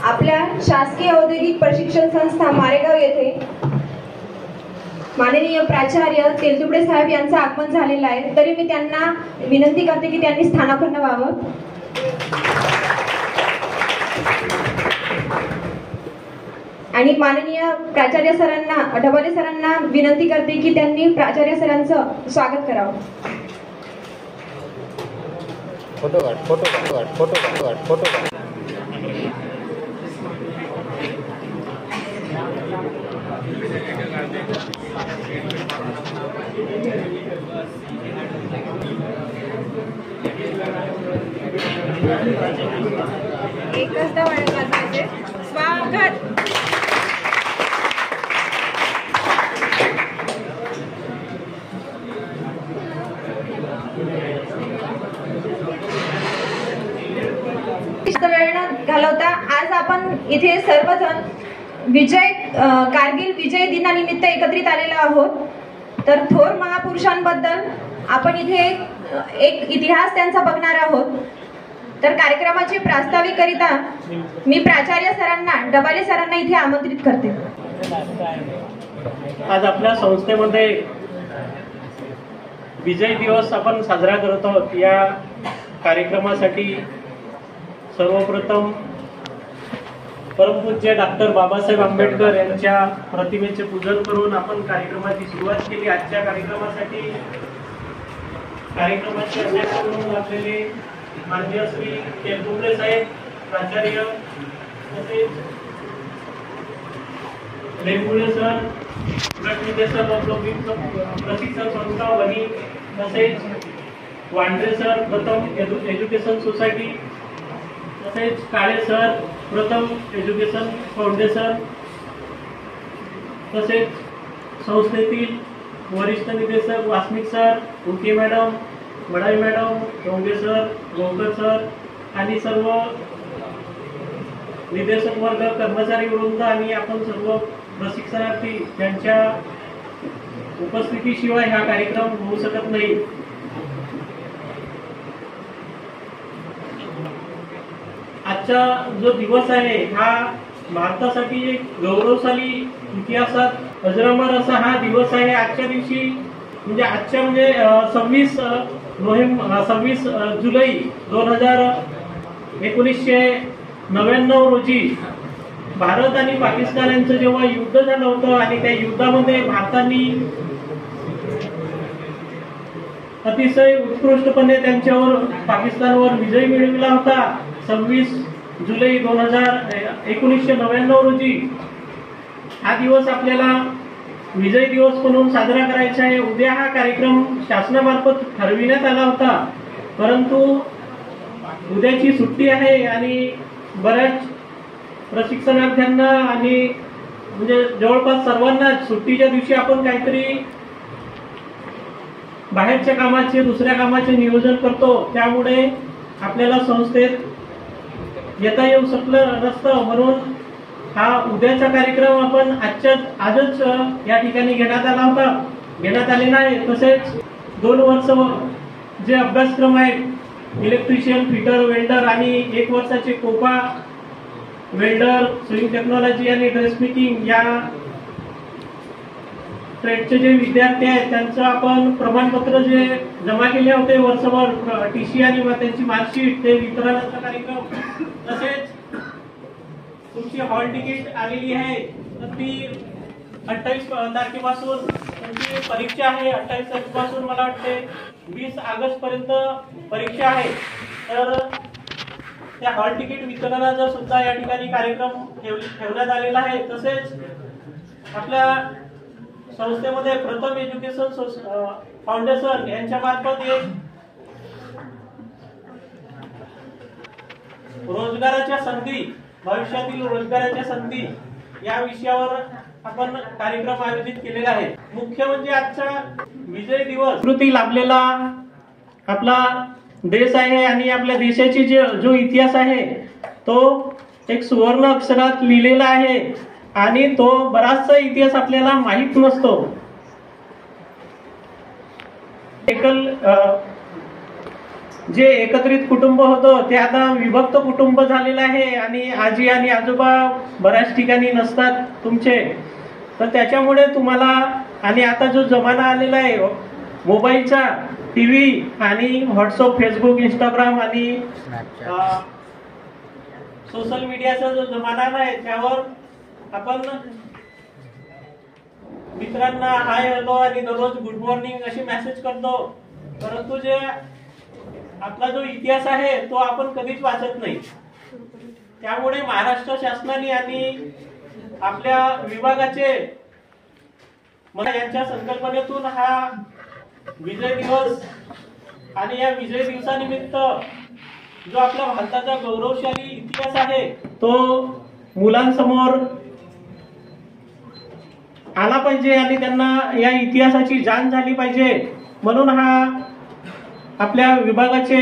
आपल्या शासकीय औद्योगिक प्रशिक्षण संस्था मारेगाव येथे माननीय प्राचार्य तेलतुबडे साहेब यांचं आगमन झालेलं आहे, तरी मी त्यांना विनंती करते की त्यांनी स्थानापन्न व्हावं। आणि माननीय प्राचार्य सरांना, ढबाले सरांना विनंती करते की त्यांनी प्राचार्य सरांचं स्वागत करावं। फोटो काढ, फोटो काढ, फोटो काढ, फोटो काढ। एकच दवाळे वाजवायचे। स्वागत। वेळ न घालवता आज आपण इथे सर्वजण कारगिल विजय दिनानिमित्त एकत्रित आलेलो आहोत। तर थोर महापुरुषांबद्दल आपण इथे एक इतिहास त्यांचा बघणार आहोत। तर कार्यक्रमाचे प्रास्ताविकरिता मी प्राचार्य सरांना, ढबाले सरांना इथे आमंत्रित करते। आज आपल्या संस्थेमध्ये विजय दिवस आपण साजरा करत आहोत। या कार्यक्रमासाठी सर्वप्रथम परमपूज्य डॉक्टर बाबासाहेब आंबेडकर यांच्या प्रतिमेचे पूजन करून आपण कार्यक्रमाची सुरुवात केली। आजच्या कार्यक्रमासाठी कार्यक्रमाचे अध्यक्ष म्हणून असलेले माननीय श्री तेलतुबडे साहेब प्राचार्य, तसेच रेंगुळे सर, प्रशिक्षण संस्था वनी, तसेच Wandre sir Pratham education society, तसेच Kale sir Pratham education foundation, तसेच संस्थेतील वरिष्ठ निदेशक Wasnik sir, Uke madam, Wadai madam, Donge sir, Gonkar sir आणि सर्व निदेशक वर्ग, कर्मचारी वृंद आणि आपण सर्व प्रशिक्षणार्थी यांच्या उपस्थितीशिवाय हा कार्यक्रम होऊ शकत नाही। आजचा जो दिवस आहे हा भारतासाठी एक गौरवशाली इतिहासात अजरामर असा हा दिवस आहे। आजच्या दिवशी म्हणजे 26 जुलै 1999 रोजी भारत आणि पाकिस्तान यांचं जेव्हा युद्ध झालं होतं आणि त्या युद्धामध्ये भारताने अतिशय उत्कृष्टपणे त्यांच्यावर पाकिस्तानवर विजय मिळविला होता। 26 जुलै 1999 रोजी हा दिवस आपल्याला विजय दिवस म्हणून साजरा करायचा आहे। उद्या हा कार्यक्रम शासनामार्फत ठरविण्यात आला होता, परंतु उद्याची सुट्टी आहे आणि बऱ्याच प्रशिक्षणार्थ्यांना आणि म्हणजे जवळपास सर्वांना सुट्टीच्या दिवशी आपण काहीतरी बाहेरच्या कामाचे, दुसऱ्या कामाचे नियोजन करतो, त्यामुळे आपल्याला संस्थेत येता येऊ शकलं नसतं। म्हणून हा उद्याचा कार्यक्रम आपण आजच या ठिकाणी घेण्यात आलेला आहे। तसेच 2 वर्ष जे अभ्यासक्रम आहेत, इलेक्ट्रिशियन, फिटर, वेल्डर आणि 1 वर्षाचे कोपा वेल्डर, स्विंग टेक्नॉलॉजी आणि ड्रेस मेकिंग या ट्रेडचे जे विद्यार्थी आहेत त्यांचं आपण प्रमाणपत्र जे जमा केले होते वर्षभर, टीसी आणि त्यांची मार्कशीट, ते वितरणाचा कार्यक्रम, तसेच तुमची हॉल तिकीट आलेली आहे, तर ती 28 तारखेपासून तुमची परीक्षा आहे। 28 तारखेपासून मला वाटते 20 ऑगस्ट पर्यंत परीक्षा आहे। तर त्या हॉल तिकीट वितरणाचा सुद्धा या ठिकाणी कार्यक्रम ठेवण्यात आलेला आहे। तसेच आपल्या संस्थेमध्ये प्रथम एज्युकेशन फाउंडेशन यांच्या मार्फत एक रोजगाराच्या संधी, भविष्यातील रोजगाराच्या संधी या विषयावर आपण कार्यक्रम आयोजित केलेला आहे। मुख्य म्हणजे आजचा विजय दिवस कृती लाभलेला आपला देश आहे आणि आपल्या देशाची जो इतिहास आहे तो एक सुवर्ण अक्षरात लिहिलेला आहे आणि तो बराचसा इतिहास आपल्याला माहित नसतो। जे एकत्रित कुटुंब होतं ते आता विभक्त कुटुंब झालेलं आहे आणि आजी आणि आजोबा बऱ्याच ठिकाणी नसतात तुमचे, तर त्याच्यामुळे तुम्हाला आणि आता जो जमाना आलेला आहे मोबाईलचा, टीव्ही आणि व्हॉट्सअप, फेसबुक, इंस्टाग्राम आणि सोशल मीडियाचा जो जमाना आहे त्यावर आपण मित्रांना हाय हॅलो आणि दररोज गुड मॉर्निंग अशी मेसेज करतो, परंतु जे आपला जो इतिहास आहे तो आपण कधीच वाचत नाही. त्यामुळे महाराष्ट्र शासनाने आणि आपल्या विभागाचे यांच्या संकल्पनेतून हा विजय दिवस आणि या विजय दिवसानिमित्त जो आपला भारताचा गौरवशाली इतिहास आहे तो मुलांसमोर आला पाहिजे आणि त्यांना या इतिहासाची जाण झाली पाहिजे, म्हणून हा आपल्या विभागाचे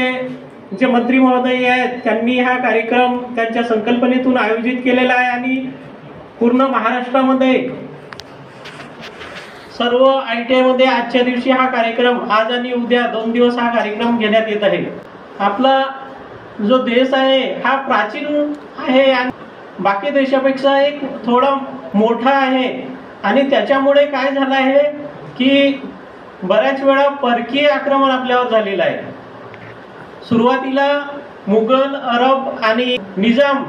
जे मंत्री महोदय आहेत त्यांनी हा कार्यक्रम त्यांच्या संकल्पनेतून आयोजित केलेला आहे आणि पूर्ण महाराष्ट्रामध्ये सर्व ITI मध्ये आजच्या दिवशी हा कार्यक्रम, आज आणि उद्या 2 दिवस हा कार्यक्रम घेण्यात येत आहे. आपला जो देश आहे हा प्राचीन आहे आणि बाकी देशापेक्षा एक थोडा मोठा आहे आणि त्याच्यामुळे काय झालं आहे की बऱ्याच वेळा परकीय आक्रमण आपल्यावर झालेलं आहे. सुरुवातीला मुघल, अरब आणि निजाम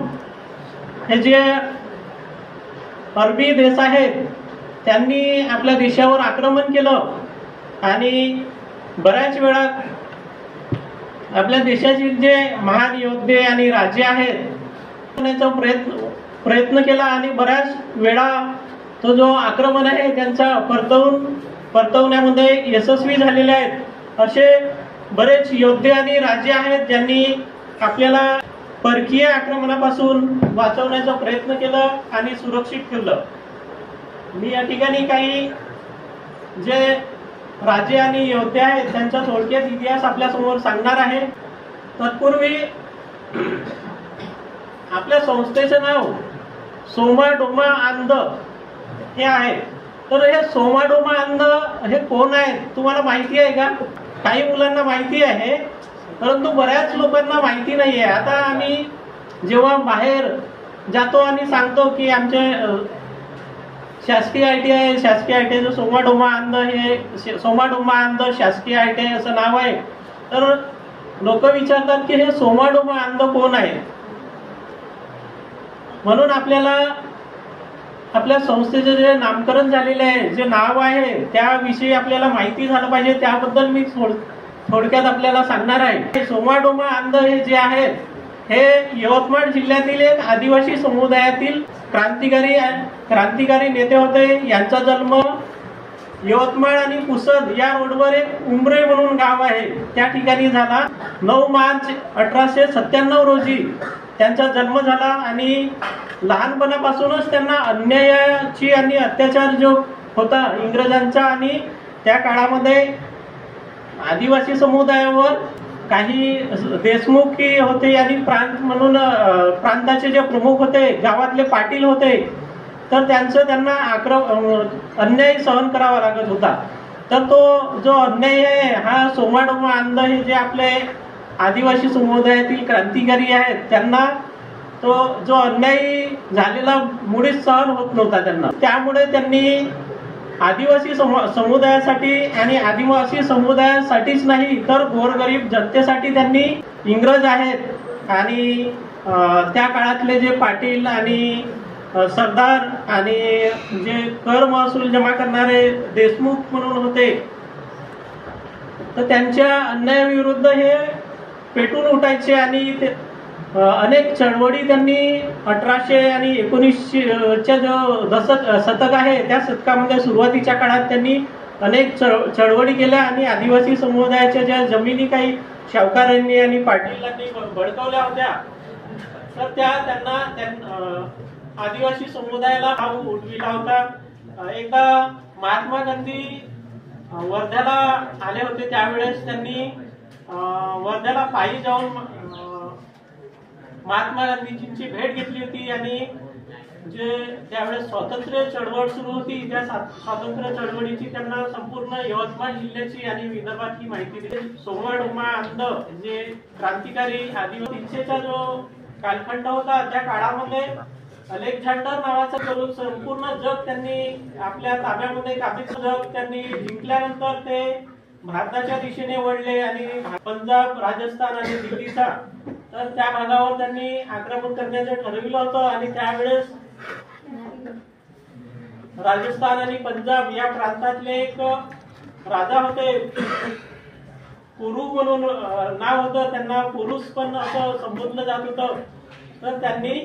हे जे अरबी देश आहेत त्यांनी आपल्या देशावर आक्रमण केलं आणि बऱ्याच वेळा आपल्या देशातील जे महान योद्धे आणि राजे आहेत प्रयत्न केला आणि बऱ्याच वेळा तो जो आक्रमण आहे त्यांचा परतवण्यामध्ये यशस्वी झालेले आहेत. असे बरेच योद्धे आणि राजे आहेत ज्यांनी आपल्याला परकीय आक्रमणापासून वाचवण्याचा प्रयत्न केला आणि सुरक्षित ठेवलं. मी या ठिकाणी काही जे राजे आणि योद्धे आहेत त्यांचा थोडक्यात इतिहास आपल्या समोर सांगणार आहे. तत्पूर्वी आपल्या संस्थेचं नाव सोमा डोमा आंध हे आहे. तर हे सोमा डोमा आंध हे कोण आहेत तुम्हाला माहिती आहे का? काही मुलांना माहिती आहे परंतु बऱ्याच लोकांना माहिती नाही आहे. आता आम्ही जेव्हा बाहेर जातो आणि सांगतो की आमचे शासकीय ITI जो सोमा डोमा आंध हे सोमा डोमा आंध शासकीय ITI असं नाव आहे, तर लोक विचारतात की हे सोमा डोमा आंध कोण आहे. म्हणून आपल्याला आपल्या संस्थेचे जे नामकरण झालेले आहे, जे नाव आहे त्याविषयी आपल्याला माहिती झालं पाहिजे, त्याबद्दल मी थोडक्यात आपल्याला सांगणार आहे. सोमा डोमा आंध हे जे आहेत हे यवतमाळ जिल्ह्यातील एक आदिवासी समुदायातील क्रांतिकारी नेते होते. यांचा जन्म यवतमाळ आणि पुसद या रोडवर एक उमरे म्हणून गाव आहे त्या ठिकाणी झाला. 9 मार्च 1897 रोजी त्यांचा जन्म झाला आणि लहानपणापासूनच त्यांना अन्यायाची आणि अत्याचार जो होता इंग्रजांचा आणि त्या काळामध्ये आदिवासी समुदायावर काही देशमुख होते आणि प्रांत म्हणून प्रांताचे जे प्रमुख होते, गावातले पाटील होते, तर त्यांना अन्याय सहन करावा लागत होता. तर तो जो अन्याय आहे हा सोमा डोमा आंध हे जे आपले आदिवासी समुदायातील क्रांतिकारी आहेत त्यांना तो जो अन्याय झालेला मुळीच सहन होत नव्हता त्यांना. त्यामुळे त्यांनी आदिवासी समुदायासाठी आणि आदिवासी समुदायासाठीच नाही तर गोरगरीब जनतेसाठी त्यांनी इंग्रज आहेत आणि त्या काळातले जे पाटील आणि सरदार आणि जे कर महसूल जमा करणारे देशमुख म्हणून होते, तर त्यांच्या अन्यायाविरुद्ध हे पेटून उठायचे आणि अनेक चळवळी त्यांनी 1800 आणि 1900च्या जो शतक आहे त्या शतकामध्ये सुरुवातीच्या काळात त्यांनी अनेक चळवळी केल्या आणि आदिवासी समुदायाच्या ज्या जमिनी काही सावकारांनी आणि पाटीलांनी बळकावल्या होत्या, तर त्यांना आदिवासी समुदायाला हा उठविला होता. एकदा महात्मा गांधी वर्ध्याला आले होते, त्यावेळेस त्यांनी वर्ध्याला पायी जाऊन महात्मा गांधीजींची भेट घेतली होती आणि जे त्यावेळेस स्वातंत्र्य चळवळ सुरू होती, त्या स्वातंत्र्य चळवळीची त्यांना संपूर्ण यवतमाळ जिल्ह्याची आणि विदर्भातली माहिती दिली. सोमवार अंध जे क्रांतिकारी आदिवासीचा जो कालखंड होता, त्या काळामध्ये अलेक्झांडर नावाचा करून संपूर्ण जग त्यांनी आपल्या ताब्यामध्ये काबीज जग त्यांनी जिंकल्यानंतर ते भारताच्या दिशेने वळले आणि पंजाब, राजस्थान आणि दिल्लीचा तर त्या भागावर त्यांनी आक्रमण करण्याचं ठरविलं होतं. आणि त्यावेळेस राजस्थान आणि पंजाब या प्रांतातले एक राजा होते, पुरू म्हणून नाव होतं, त्यांना पुरुष पण असं संबोधलं जात होतं. तर त्यांनी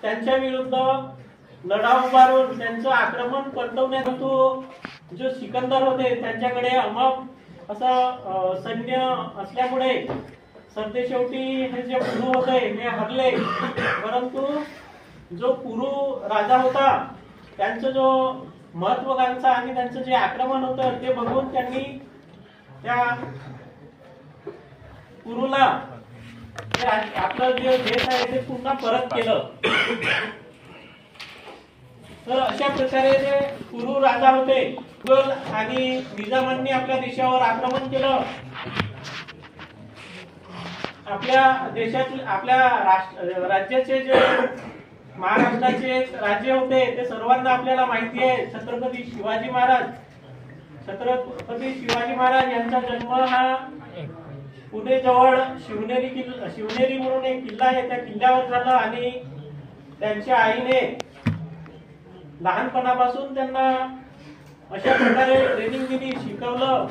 त्यांच्या विरुद्ध लढा उभारून त्यांचं आक्रमण परतवण्यात जो सिकंदर होते त्यांच्याकडे अमाप असं सैन्य असल्यामुळे सरतेशेवटी हे जे पुरू होते हे हरले. परंतु जो पुरू राजा होता त्यांचं जो महत्वाकांक्षा आणि त्यांचं जे आक्रमण होतं ते बघून त्यांनी त्या पुरूला आपलं जे देश आहे ते पुन्हा परत केलं. तर अशा प्रकारे जे पुरू राजा होते मुघल आणि निजामांनी आपल्या देशावर आक्रमण केलं. आपल्या देशातील आपल्या राज्याचे जे महाराष्ट्राचे राज्य होते ते सर्वांना आपल्याला माहिती आहे. छत्रपती शिवाजी महाराज यांचा जन्म हा पुणे जवळ शिवनेरी म्हणून एक किल्ला आहे त्या किल्ल्यावर झाला. आणि त्यांच्या आईने लहानपणापासून त्यांना अशा प्रकारे ट्रेनिंग दिली, शिकवलं.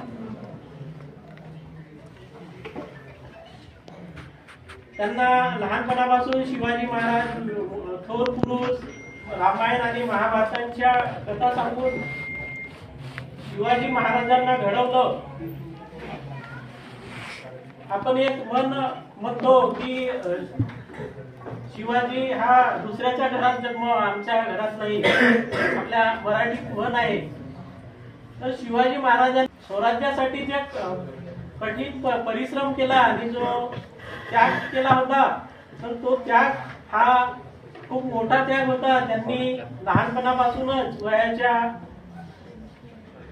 त्यांना लहानपणापासून शिवाजी महाराज थोर पुरुष रामायण आणि महाभारतांच्या कथा सांगून शिवाजी महाराजांना घडवलं. आपण एक म्हणतो की शिवाजी हा दुसऱ्याच्या घरात जन्म, आमच्या घरात नाही, आपल्या मराठीत म्हण आहे. तर शिवाजी महाराजांनी स्वराज्यासाठी जे कठीण परिश्रम केला आणि जो त्याग केला होता तर तो त्याग हा खूप मोठा त्याग होता. त्यांनी लहानपणापासूनच वयाच्या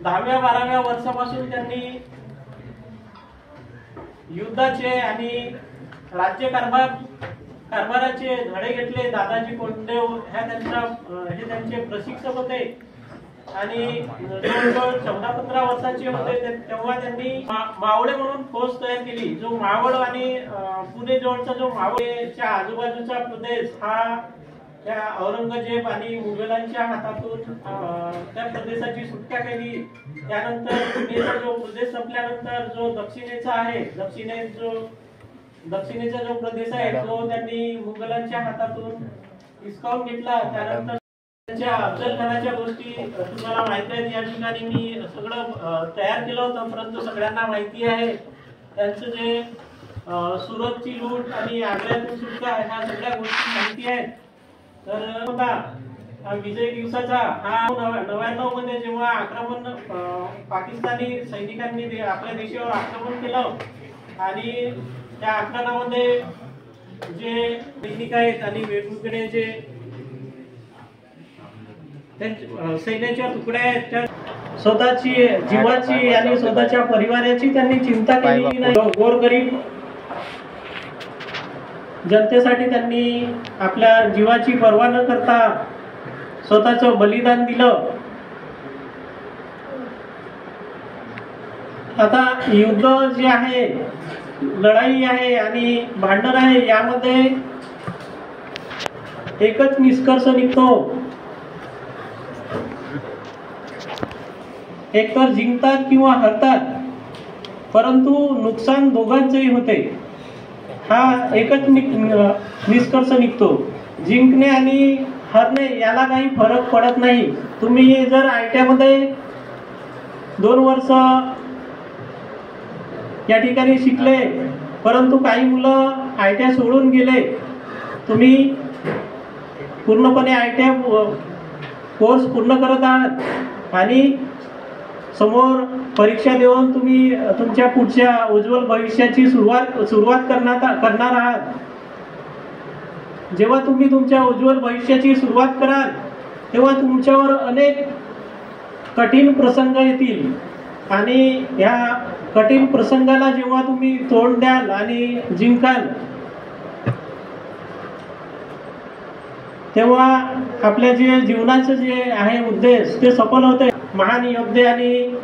10व्या-12व्या वर्षापासून त्यांनी युद्धाचे आणि राज्य कारभाराचे धडे घेतले. दादाजी कोंडदेव हे त्यांचे प्रशिक्षक होते आणि जवळजवळ 14-15 वर्षाचे होते तेव्हा त्यांनी मावळे म्हणून फौज तयार केली. जो मावळ आणि पुणे जवळचा जो मावळच्या आजूबाजूचा प्रदेश हा त्या औरंगजेब आणि मुघलांच्या हातातून त्या प्रदेशाची सुटका केली. त्यानंतर पुणेचा जो प्रदेश संपल्यानंतर जो दक्षिणेचा जो प्रदेश आहे तो त्यांनी मुघलांच्या हातातून हिसकावून घेतला. त्यानंतर त्यांच्या अफजल खानाच्या गोष्टी तुम्हाला माहिती आहेत. या ठिकाणी मी सगळं तयार केलं होतं परंतु सगळ्यांना माहिती आहे. त्यांचं जे सुरतची लूट आणि आग्र्यातून सुटका ह्या सगळ्या गोष्टी माहिती आहेत. तर होता विजय दिवसाचा हा 99 मध्ये जेव्हा आक्रमण पाकिस्तानी सैनिकांनी आपल्या देशावर आक्रमण केलं आणि त्या आक्रमणामध्ये जे सैनिक आहेत आणि वेगवेगळे जे सैन्याच्या तुकड्या आहेत त्या स्वतःची जीवाची आणि स्वतःच्या परिवाराची त्यांनी चिंता केली नाही. गोरगरीब जनतेसाठी त्यांनी आपल्या जीवाची पर्वा न करता स्वतःचं बलिदान दिलं. आता युद्ध जे आहे, लढाई आहे आणि भांडण आहे यामध्ये एकच निष्कर्ष निघतो, एकतर जिंकतात किंवा हरतात, परंतु नुकसान दोघांचंही होते. हा एकच निष्कर्ष निघतो. जिंकणे आणि हरणे याला काही फरक पडत नाही. तुम्ही जर आयट्यामध्ये 2 वर्ष या ठिकाणी शिकले परंतु काही मुलं आयट्या सोडून गेले, तुम्ही पूर्णपणे आयट्या कोर्स पूर्ण करत आहात आणि समोर परीक्षा देऊन तुम्ही तुमच्या पुढच्या उज्ज्वल भविष्याची सुरुवात करणार आहात. जेव्हा तुम्ही तुमच्या उज्ज्वल भविष्याची सुरुवात कराल तेव्हा तुमच्यावर अनेक कठीण प्रसंग येतील आणि ह्या कठीण प्रसंगाला जेव्हा तुम्ही तोंड द्याल आणि जिंकाल तेव्हा आपल्या जे जीवनाचं जे आहे उद्देश ते सफल होते. महान योद्धे आणि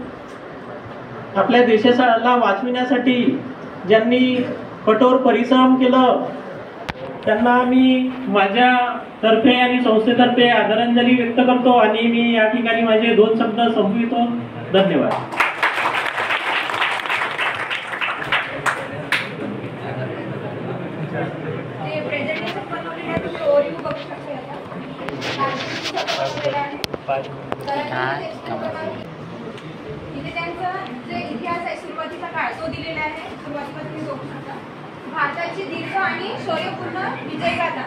आपल्या देशाला वाचविण्यासाठी ज्यांनी कठोर परिश्रम केलं त्यांना मी माझ्यातर्फे आणि संस्थेतर्फे आदरांजली व्यक्त करतो आणि मी या ठिकाणी माझे 2 शब्द संपवितो. धन्यवाद. इथे त्यांचा जे इतिहास आहे सुरुवातीचा काळ तो दिलेला आहे. सुरुवातीला तुम्ही बघू शकता भारताची दीर्घ आणि शौर्यपूर्ण विजय गाथा.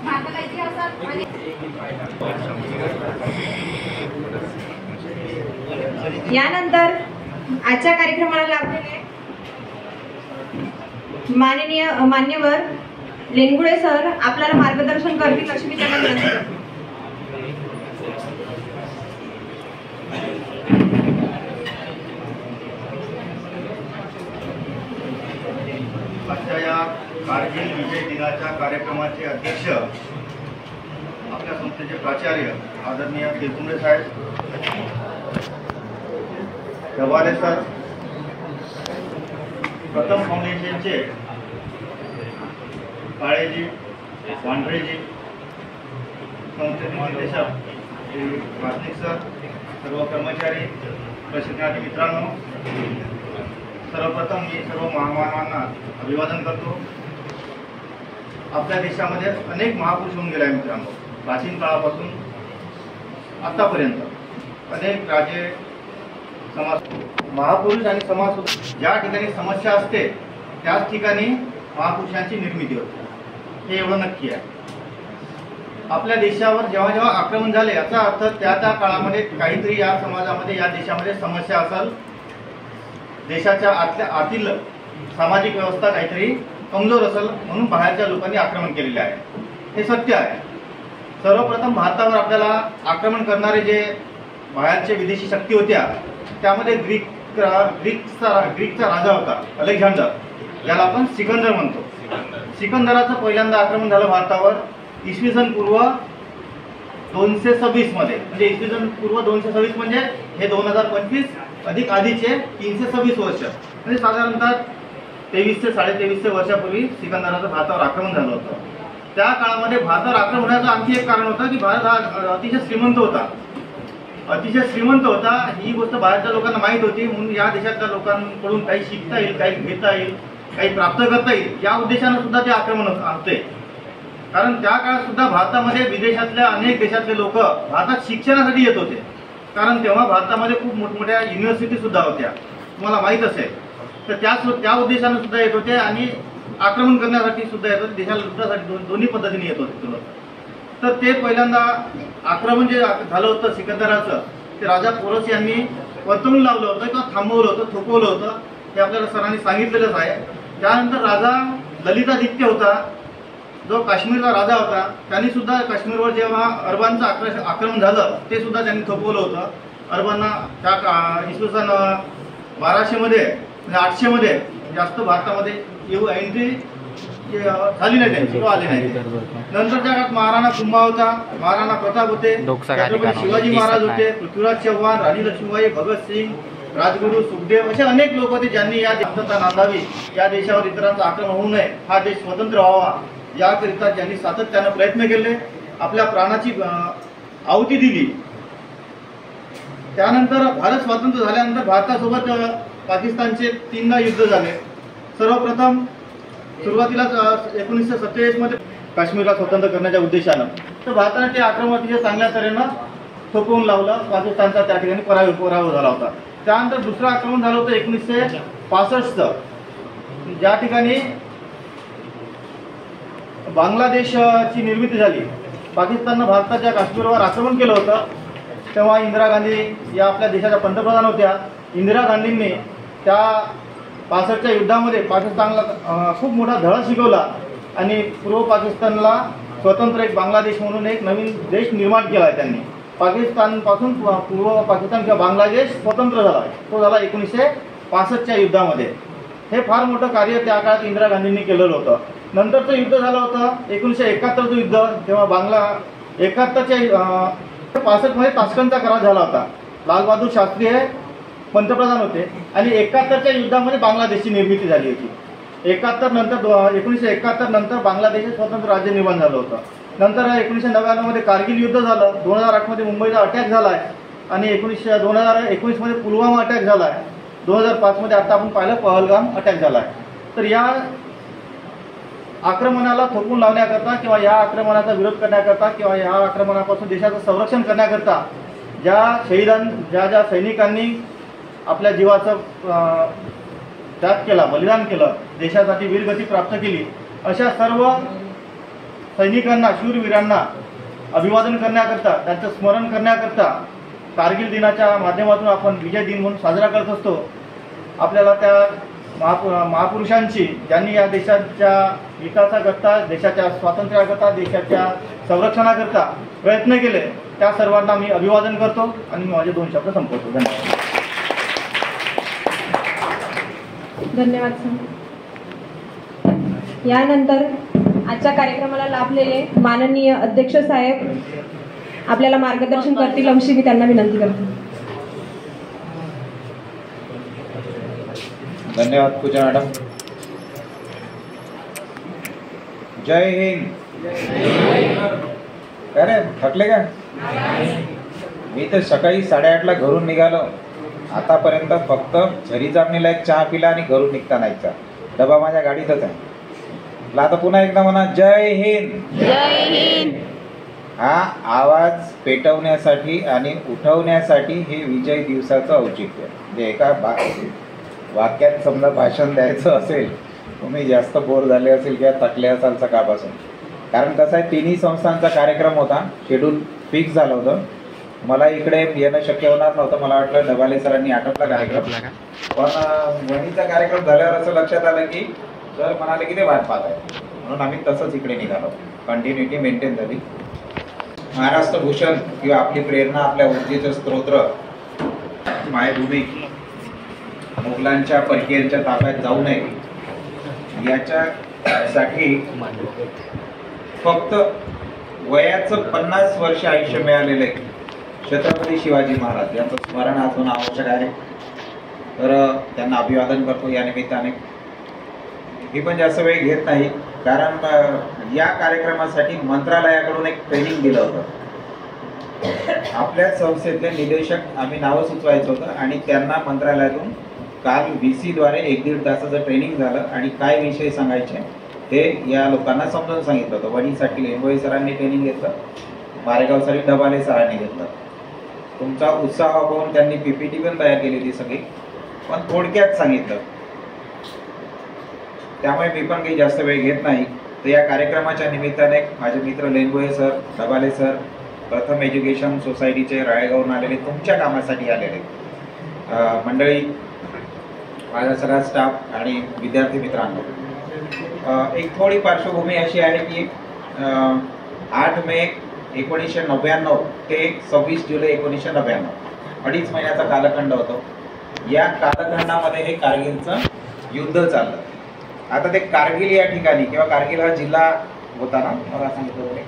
भारताला इतिहासात आणि यानंतर आजच्या कार्यक्रमाला लाभलेले मान्यवर लेंगुळे सर आपल्याला मार्गदर्शन करतील अशी मी त्यांना विनंती करते. आजच्या या कारगिल विजय दिनाच्या कार्यक्रमाचे अध्यक्ष आपल्या संस्थेचे प्राचार्य आदरणीय देशमुख साहेब, गवारे सर, प्रथम फाउंडेशनचे काळेजी, वांढरेजी, संस्थेचे निर्देशक श्री वासनिक सर, सर्व कर्मचारी, प्रशिक्षणार्थी मित्रांनो, सर्वप्रथम मी सर्व महामानवांना अभिवादन करतो. आपल्या देशामध्ये अनेक महापुरुष होऊन गेले आहे मित्रांनो. प्राचीन काळापासून आतापर्यंत अनेक राजे, समाज, महापुरुष आणि समाज ज्या ठिकाणी समस्या असते त्याच ठिकाणी महापुरुषांची निर्मिती होते, हे एवढं नक्की आहे. आपल्या देशावर जेव्हा जेव्हा आक्रमण झाले याचा अर्थ त्या त्या काळामध्ये काहीतरी या समाजामध्ये, या देशामध्ये समस्या असेल, देशाच्या आतील सामाजिक व्यवस्था काहीतरी कमजोर असेल म्हणून बाहेरच्या लोकांनी आक्रमण केलेले आहे. हे सत्य आहे. सर्वप्रथम भारतावर आपल्याला आक्रमण करणारे जे बाहेरचे विदेशी शक्ती होत्या त्यामध्ये ग्रीकचा राजा होता अलेक्झांडर, याला आपण सिकंदर म्हणतो. सिकंदराचं पहिल्यांदा आक्रमण झालं भारतावर इसवी सन पूर्व 226 मध्ये. म्हणजे इसवी सन पूर्व 226 म्हणजे हे 2025 अधिक आधीचे 326 वर्ष, म्हणजे साधारणतः 2300-2350 वर्षापूर्वी सिकंदराचं भारतावर आक्रमण झालं होतं. त्या काळामध्ये भारतावर आक्रमण होण्याचं आणखी एक कारण होतं की भारत हा अतिशय श्रीमंत होता. ही गोष्ट बाहेरच्या लोकांना माहीत होती, म्हणून या देशातल्या लोकांकडून काही शिकता येईल, काही घेता येईल, काही प्राप्त करता येईल या उद्देशानं सुद्धा ते आक्रमण होते. कारण त्या काळात सुद्धा भारतामध्ये विदेशातल्या अनेक देशातले लोक भारतात शिक्षणासाठी येत होते. कारण तेव्हा भारतामध्ये खूप मोठमोठ्या युनिव्हर्सिटी सुद्धा होत्या, तुम्हाला माहीत असेल. तर त्या उद्देशानं सुद्धा येत होते आणि आक्रमण करण्यासाठी सुद्धा येत होते, देशाला लुटण्यासाठी दोन्ही पद्धतीने येत होते. तर ते पहिल्यांदा आक्रमण जे झालं होतं सिकंदराचं, ते राजा पोरस यांनी वर्तवून लावलं होतं किंवा थांबवलं होतं, थोपवलं होतं, हे आपल्याला सरांनी सांगितलेलंच आहे. त्यानंतर राजा ललितादित्य होता, जो काश्मीरचा राजा होता, त्यांनी सुद्धा काश्मीरवर जेव्हा अरबांचं आक्रमण झालं ते सुद्धा त्यांनी थोपवलं होतं. अरबांना त्या इसवी सन 1200 मध्ये म्हणजे 800 मध्ये जास्त भारतामध्ये एंट्री झाली नाही त्यांची, तो आले नाही. नंतरच्या काळात महाराणा कुंभा होता, महाराणा प्रताप होते, शिवाजी महाराज होते, पृथ्वीराज चव्हाण, राणी लक्ष्मीबाई, भगतसिंग, राजगुरू, सुखदेव असे अनेक लोक होते ज्यांनी या शांतता नांदावी, या देशावर इतरांचं आक्रमण होऊ नये, हा देश स्वतंत्र व्हावा याकरिता ज्यांनी सातत्यानं प्रयत्न केले, आपल्या प्राणाची आहुती दिली. त्यानंतर भारत स्वतंत्र झाल्यानंतर भारतासोबत पाकिस्तानचे 3दा युद्ध झाले. सर्वप्रथम सुरुवातीला 1947 मध्ये काश्मीरला स्वतंत्र करण्याच्या उद्देशानं, तर भारताने ते आक्रमण अतिशय चांगल्या तऱ्हेनं थोपवून लावलं. पाकिस्तानचा त्या ठिकाणी पराभव झाला होता. त्यानंतर दुसरं आक्रमण झालं होतं 1965चं, ज्या ठिकाणी बांगलादेशची निर्मिती झाली. पाकिस्ताननं भारताच्या काश्मीरवर आक्रमण केलं होतं. तेव्हा इंदिरा गांधी या आपल्या देशाच्या पंतप्रधान होत्या. इंदिरा गांधींनी त्या 65च्या युद्धामध्ये पाकिस्तानला खूप मोठा धडा शिकवला आणि पूर्व पाकिस्तानला स्वतंत्र एक बांगलादेश म्हणून एक नवीन देश निर्माण केला आहे त्यांनी. पाकिस्तानपासून पूर्व पाकिस्तान किंवा बांगलादेश स्वतंत्र झाला आहे. तो झाला 1965च्या युद्धामध्ये. हे फार मोठं कार्य त्या काळात इंदिरा गांधींनी केलेलं होतं. नंतरचं युद्ध झालं होतं 1971चं युद्ध, तेव्हा 65मध्ये ताश्कंदचा करार झाला होता. लालबहादूर शास्त्री हे पंतप्रधान होते आणि 71च्या युद्धामध्ये बांगलादेशची निर्मिती झाली होती. 1971 नंतर बांगलादेश स्वतंत्र राज्य निर्माण झालं होतं. नंतर 1999मध्ये कारगिल युद्ध झालं. 2008मध्ये मुंबईचा अटॅक झाला आहे आणि 2019मध्ये पुलवामा अटॅक झाला आहे. 2005मध्ये आता आपण पाहिलं पहलगाम अटॅक झाला आहे. तर या आक्रमणाला थोपवून लावण्याकरता किंवा या आक्रमणाचा विरोध करण्याकरता किंवा या आक्रमणापासून देशाचं संरक्षण करण्याकरता ज्या सैनिकांनी आपल्या जीवाचं त्याग केला, बलिदान केलं, देशासाठी वीरगती प्राप्त केली, अशा सर्व सैनिकांना, शूरवीरांना अभिवादन करण्याकरता, त्यांचं स्मरण करण्याकरता कारगिल दिनाच्या माध्यमातून आपण विजय दिन म्हणून साजरा करत असतो. आपल्याला त्या महापुरुषांची, ज्यांनी या देशाच्या विकासाकरता, देशाच्या स्वातंत्र्याकरता, देशाच्या संरक्षणाकरता प्रयत्न केले, त्या सर्वांना मी अभिवादन करतो आणि माझे 2 शब्द संपवतो. धन्यवाद. धन्यवाद सर. यानंतर आजच्या कार्यक्रमाला लाभलेले माननीय अध्यक्ष साहेब आपल्याला मार्गदर्शन करतील अशी मी त्यांना विनंती करते. धन्यवाद पूजा मॅडम. जय हिंद. काय रे, थकले का? मी तर सकाळी 8:30ला घरून निघालो. आतापर्यंत फक्त झरी जामणीला एक चहा पिला आणि घरून निघताना एकचा डबा माझ्या गाडीतच आहे. आता पुन्हा एकदा म्हणा जय हिंद. जय हिंद. हा आवाज पेटवण्यासाठी आणि उठवण्यासाठी हे विजय दिवसाचं औचित्य. म्हणजे एका वाक्यात समजा भाषण द्यायचं असेल, तुम्ही जास्त बोर झाले असेल किंवा थकले असाल सकाळपासून. कारण कसं आहे, तिन्ही संस्थांचा कार्यक्रम होता, शेड्यूल फिक्स झालं होतं. मला इकडे येणं शक्य होणार नव्हतं. मला वाटलं डबाले सरांनी आटपला कार्यक्रम, पण वणीचा कार्यक्रम झाल्यावर असं लक्षात आलं की सर म्हणाले की ते वाट पाहत आहे, म्हणून आम्ही तसंच इकडे निघालो. कंटिन्युटी मेंटेन झाली. महाराष्ट्र भूषण किंवा आपली प्रेरणा, आपल्या ऊर्जेचं स्तोत्र मायभूमी मुघलांच्या परकीयांच्या ताब्यात जाऊ नये याच्यासाठी फक्त वयाचं 50 वर्ष आयुष्य मिळालेलं आहे छत्रपती शिवाजी महाराज यांचं स्मरण आज होणं आवश्यक आहे. तर त्यांना अभिवादन करतो या निमित्ताने. ही पण जास्त वेळ घेत नाही, कारण या कार्यक्रमासाठी मंत्रालयाकडून एक ट्रेनिंग दिलं होतं. आपल्याच संस्थेतले निदेशक आम्ही नावं सुचवायचं होतं आणि त्यांना मंत्रालयातून काल VC द्वारे 1-1.5 तासाचं ट्रेनिंग झालं आणि काय विषय सांगायचे हे या लोकांना समजून सांगितलं होतं. वणीसाठी लेंबोळे सरांनी ट्रेनिंग घेतलं, मारेगावसाठी डबाले सरांनी घेतलं. तुमचा उत्साह पाहून त्यांनी PPT पण तयार केली ती सगळी, पण थोडक्यात सांगितलं. त्यामुळे मी पण काही जास्त वेळ घेत नाही. तर या कार्यक्रमाच्या निमित्ताने माझे मित्र लेंबोळे सर, डबाले सर, प्रथम एज्युकेशन सोसायटीचे राळेगावून आलेले, तुमच्या कामासाठी आलेले मंडळी, माझा सगळा स्टाफ आणि विद्यार्थी मित्रांनो, एक थोडी पार्श्वभूमी अशी आहे की 8 मे 1999 ते 26 जुलै 1999 2.5 महिन्याचा कालखंड होतो. या कालखंडामध्ये हे कारगिलचं युद्ध चाललं. आता ते कारगिल या ठिकाणी किंवा कारगिल हा जिल्हा होता ना, मला सांगितलं होते,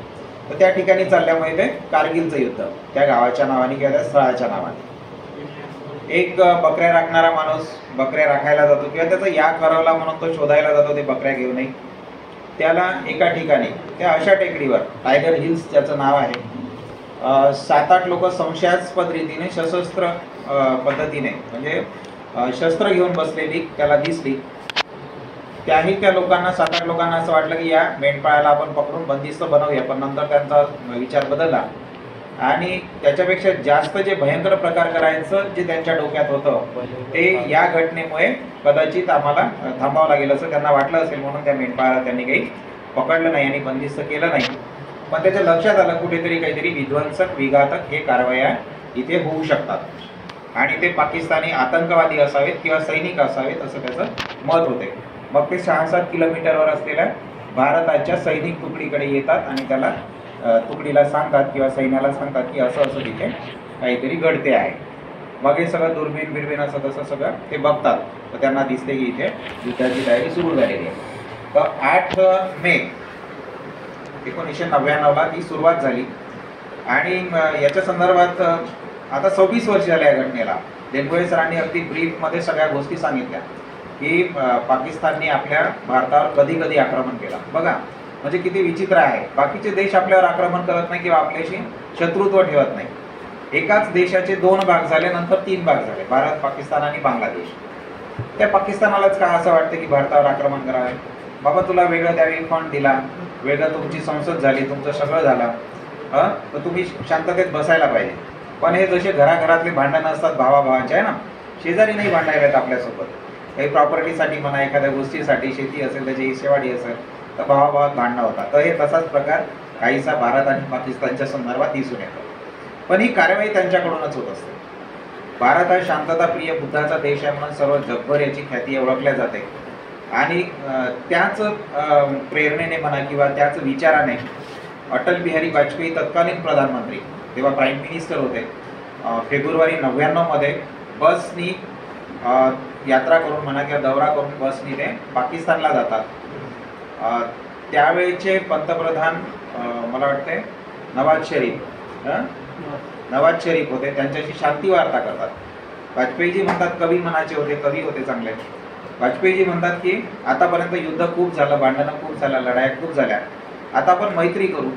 तर त्या ठिकाणी चालल्यामुळे ते कारगिलचं युद्ध त्या गावाच्या नावाने किंवा त्या स्थळाच्या नावाने. एक बकऱ्या राखणारा माणूस बकऱ्या राखायला जातो किंवा त्याचा याग करवला म्हणून तो शोधायला जातो ते बकऱ्या घेऊनही. त्याला एका ठिकाणी त्या अशा टेकडीवर, टायगर हिल्स त्याचं नाव आहे, 7-8 लोक संशयास्पद रीतीने सशस्त्र पद्धतीने म्हणजे शस्त्र घेऊन बसलेली त्याला दिसली. त्या लोकांना 7-8 लोकांना असं वाटलं की या मेंढपाळाला आपण पकडून बंदिस्त बनवूया, पण नंतर त्यांचा विचार बदलला आणि त्याच्यापेक्षा जास्त जे भयंकर प्रकार करायचं जे त्यांच्या डोक्यात होतं ते या घटनेमुळे कदाचित आम्हाला थांबावं लागेल असं त्यांना वाटलं असेल, म्हणून त्या मेंढपाळाला त्यांनी काही पकडलं नाही आणि बंदिस्त केलं नाही. पण त्याच्या लक्षात आलं कुठेतरी काहीतरी विध्वंसक, विघातक हे कारवाया इथे होऊ शकतात आणि ते पाकिस्तानी आतंकवादी असावेत किंवा सैनिक असावेत असं त्याचं मत होते. मग ते 6-7 किलोमीटरवर असलेल्या भारताच्या सैनिक तुकडीकडे येतात आणि त्याला तुकडीला सांगतात किंवा सैन्याला सांगतात की असं असं तिथे काहीतरी घडते आहे. मग हे सगळं दुर्बीण बिरबीण असं तसं सगळं ते बघतात, तर त्यांना दिसते की इथे युद्धाची तयारी सुरू झालेली आहे. तर 8 मे 1999ला ती सुरुवात झाली आणि याच्या संदर्भात आता 26 वर्ष झाले या घटनेला. लेंगोळे सरांनी अगदी ब्रीफमध्ये सगळ्या गोष्टी सांगितल्या की पाकिस्तानने आपल्या भारतावर कधी कधी आक्रमण केलं. बघा म्हणजे किती विचित्र आहे, बाकीचे देश आपल्यावर आक्रमण करत नाही किंवा आपल्याशी शत्रुत्व ठेवत नाही. एकाच देशाचे 2 भाग झाले, नंतर 3 भाग झाले, भारत, पाकिस्तान आणि बांगलादेश. त्या पाकिस्तानालाच का असं वाटतं की भारतावर आक्रमण करावे? बाबा तुला वेगळं त्यावेळी फंड दिला, वेगळं तुमची संसद झाली, तुमचं सगळं झालं, तर तुम्ही शांततेत बसायला पाहिजे. पण हे जसे घराघरातले भांडणं असतात भावाभावांचे आहे ना, शेजारी नाही भांडायला आहेत आपल्यासोबत, काही प्रॉपर्टीसाठी म्हणा, एखाद्या गोष्टीसाठी, शेती असेल त्याची हिस्सेवाडी असेल तर भावाभावात भांडणं होतात. तर हे तसाच प्रकार काहीसा भारत आणि पाकिस्तानच्या संदर्भात दिसून येतो. पण ही कारवाई त्यांच्याकडूनच होत असते. भारत हा शांतताप्रिय बुद्धाचा देश आहे म्हणून सर्व जगभर याची ख्याती ओळखल्या जाते आणि त्याच प्रेरणेने म्हणा किंवा त्याच विचाराने अटल बिहारी वाजपेयी तत्कालीन प्रधानमंत्री, तेव्हा प्राईम मिनिस्टर होते, फेब्रुवारी 99 मध्ये बसनी यात्रा करून म्हणा किंवा दौरा करून बसनी ते पाकिस्तानला जातात. त्यावेळेचे पंतप्रधान मला वाटते नवाज शरीफ होते. त्यांच्याशी शांती वार्ता करतात. वाजपेयीजी म्हणतात, कवी मनाचे होते, कवी होते चांगले. वाजपेयीजी म्हणतात की आतापर्यंत युद्ध खूप झालं, भांडणं खूप झालं, लढाया खूप झाल्या, आता आपण मैत्री करू,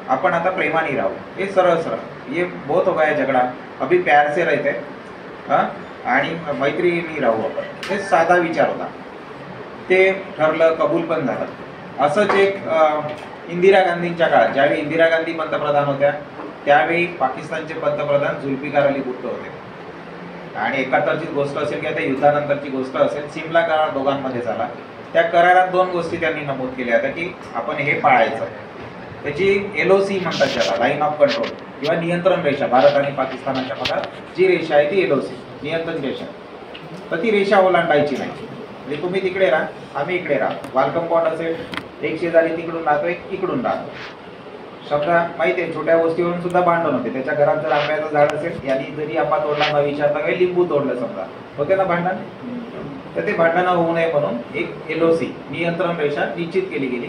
आपण आता प्रेमाने राहू. हे सरळ सरळ ये बहुत हो गया झगडा, अभी प्यार से रहते आणि मैत्रीने राहू आपण. हे साधा विचार होता. ते ठरलं, कबूल पण झालं. असंच एक इंदिरा गांधींच्या काळात, ज्यावेळी इंदिरा गांधी पंतप्रधान होत्या त्यावेळी पाकिस्तानचे पंतप्रधान जुल्फिकार अली भुट्टो होते. आणि 71ची गोष्ट असेल किंवा त्या युद्धानंतरची गोष्ट असेल, सिमला करार दोघांमध्ये झाला. त्या करारात 2 गोष्टी त्यांनी नमूद केल्या होत्या की आपण हे पाळायचं. त्याची LOC म्हणतात ज्याला, लाईन ऑफ कंट्रोल किंवा नियंत्रण रेषा. भारत आणि पाकिस्तानाच्या मधात जी रेषा आहे ती LOC, नियंत्रण रेषा. तर ती रेषा ओलांडायची नाही. म्हणजे तुम्ही तिकडे राहा, आम्ही इकडे राहा. वाल कंपाऊंड असेल, एक शेजारी तिकडून राहतो, एक इकडून राहतो. समजा माहिती आहे, छोट्या गोष्टीवरून सुद्धा भांडण होते. त्याच्या घरात जर आंब्याचं झाड असेल, यांनी जरी आंबा तोडला न विचारता काही लिंबू तोडलं समजा, होते ना भांडण. तर ते भांडणं होऊ नये म्हणून एक LOC, नियंत्रण रेषा निश्चित केली गेली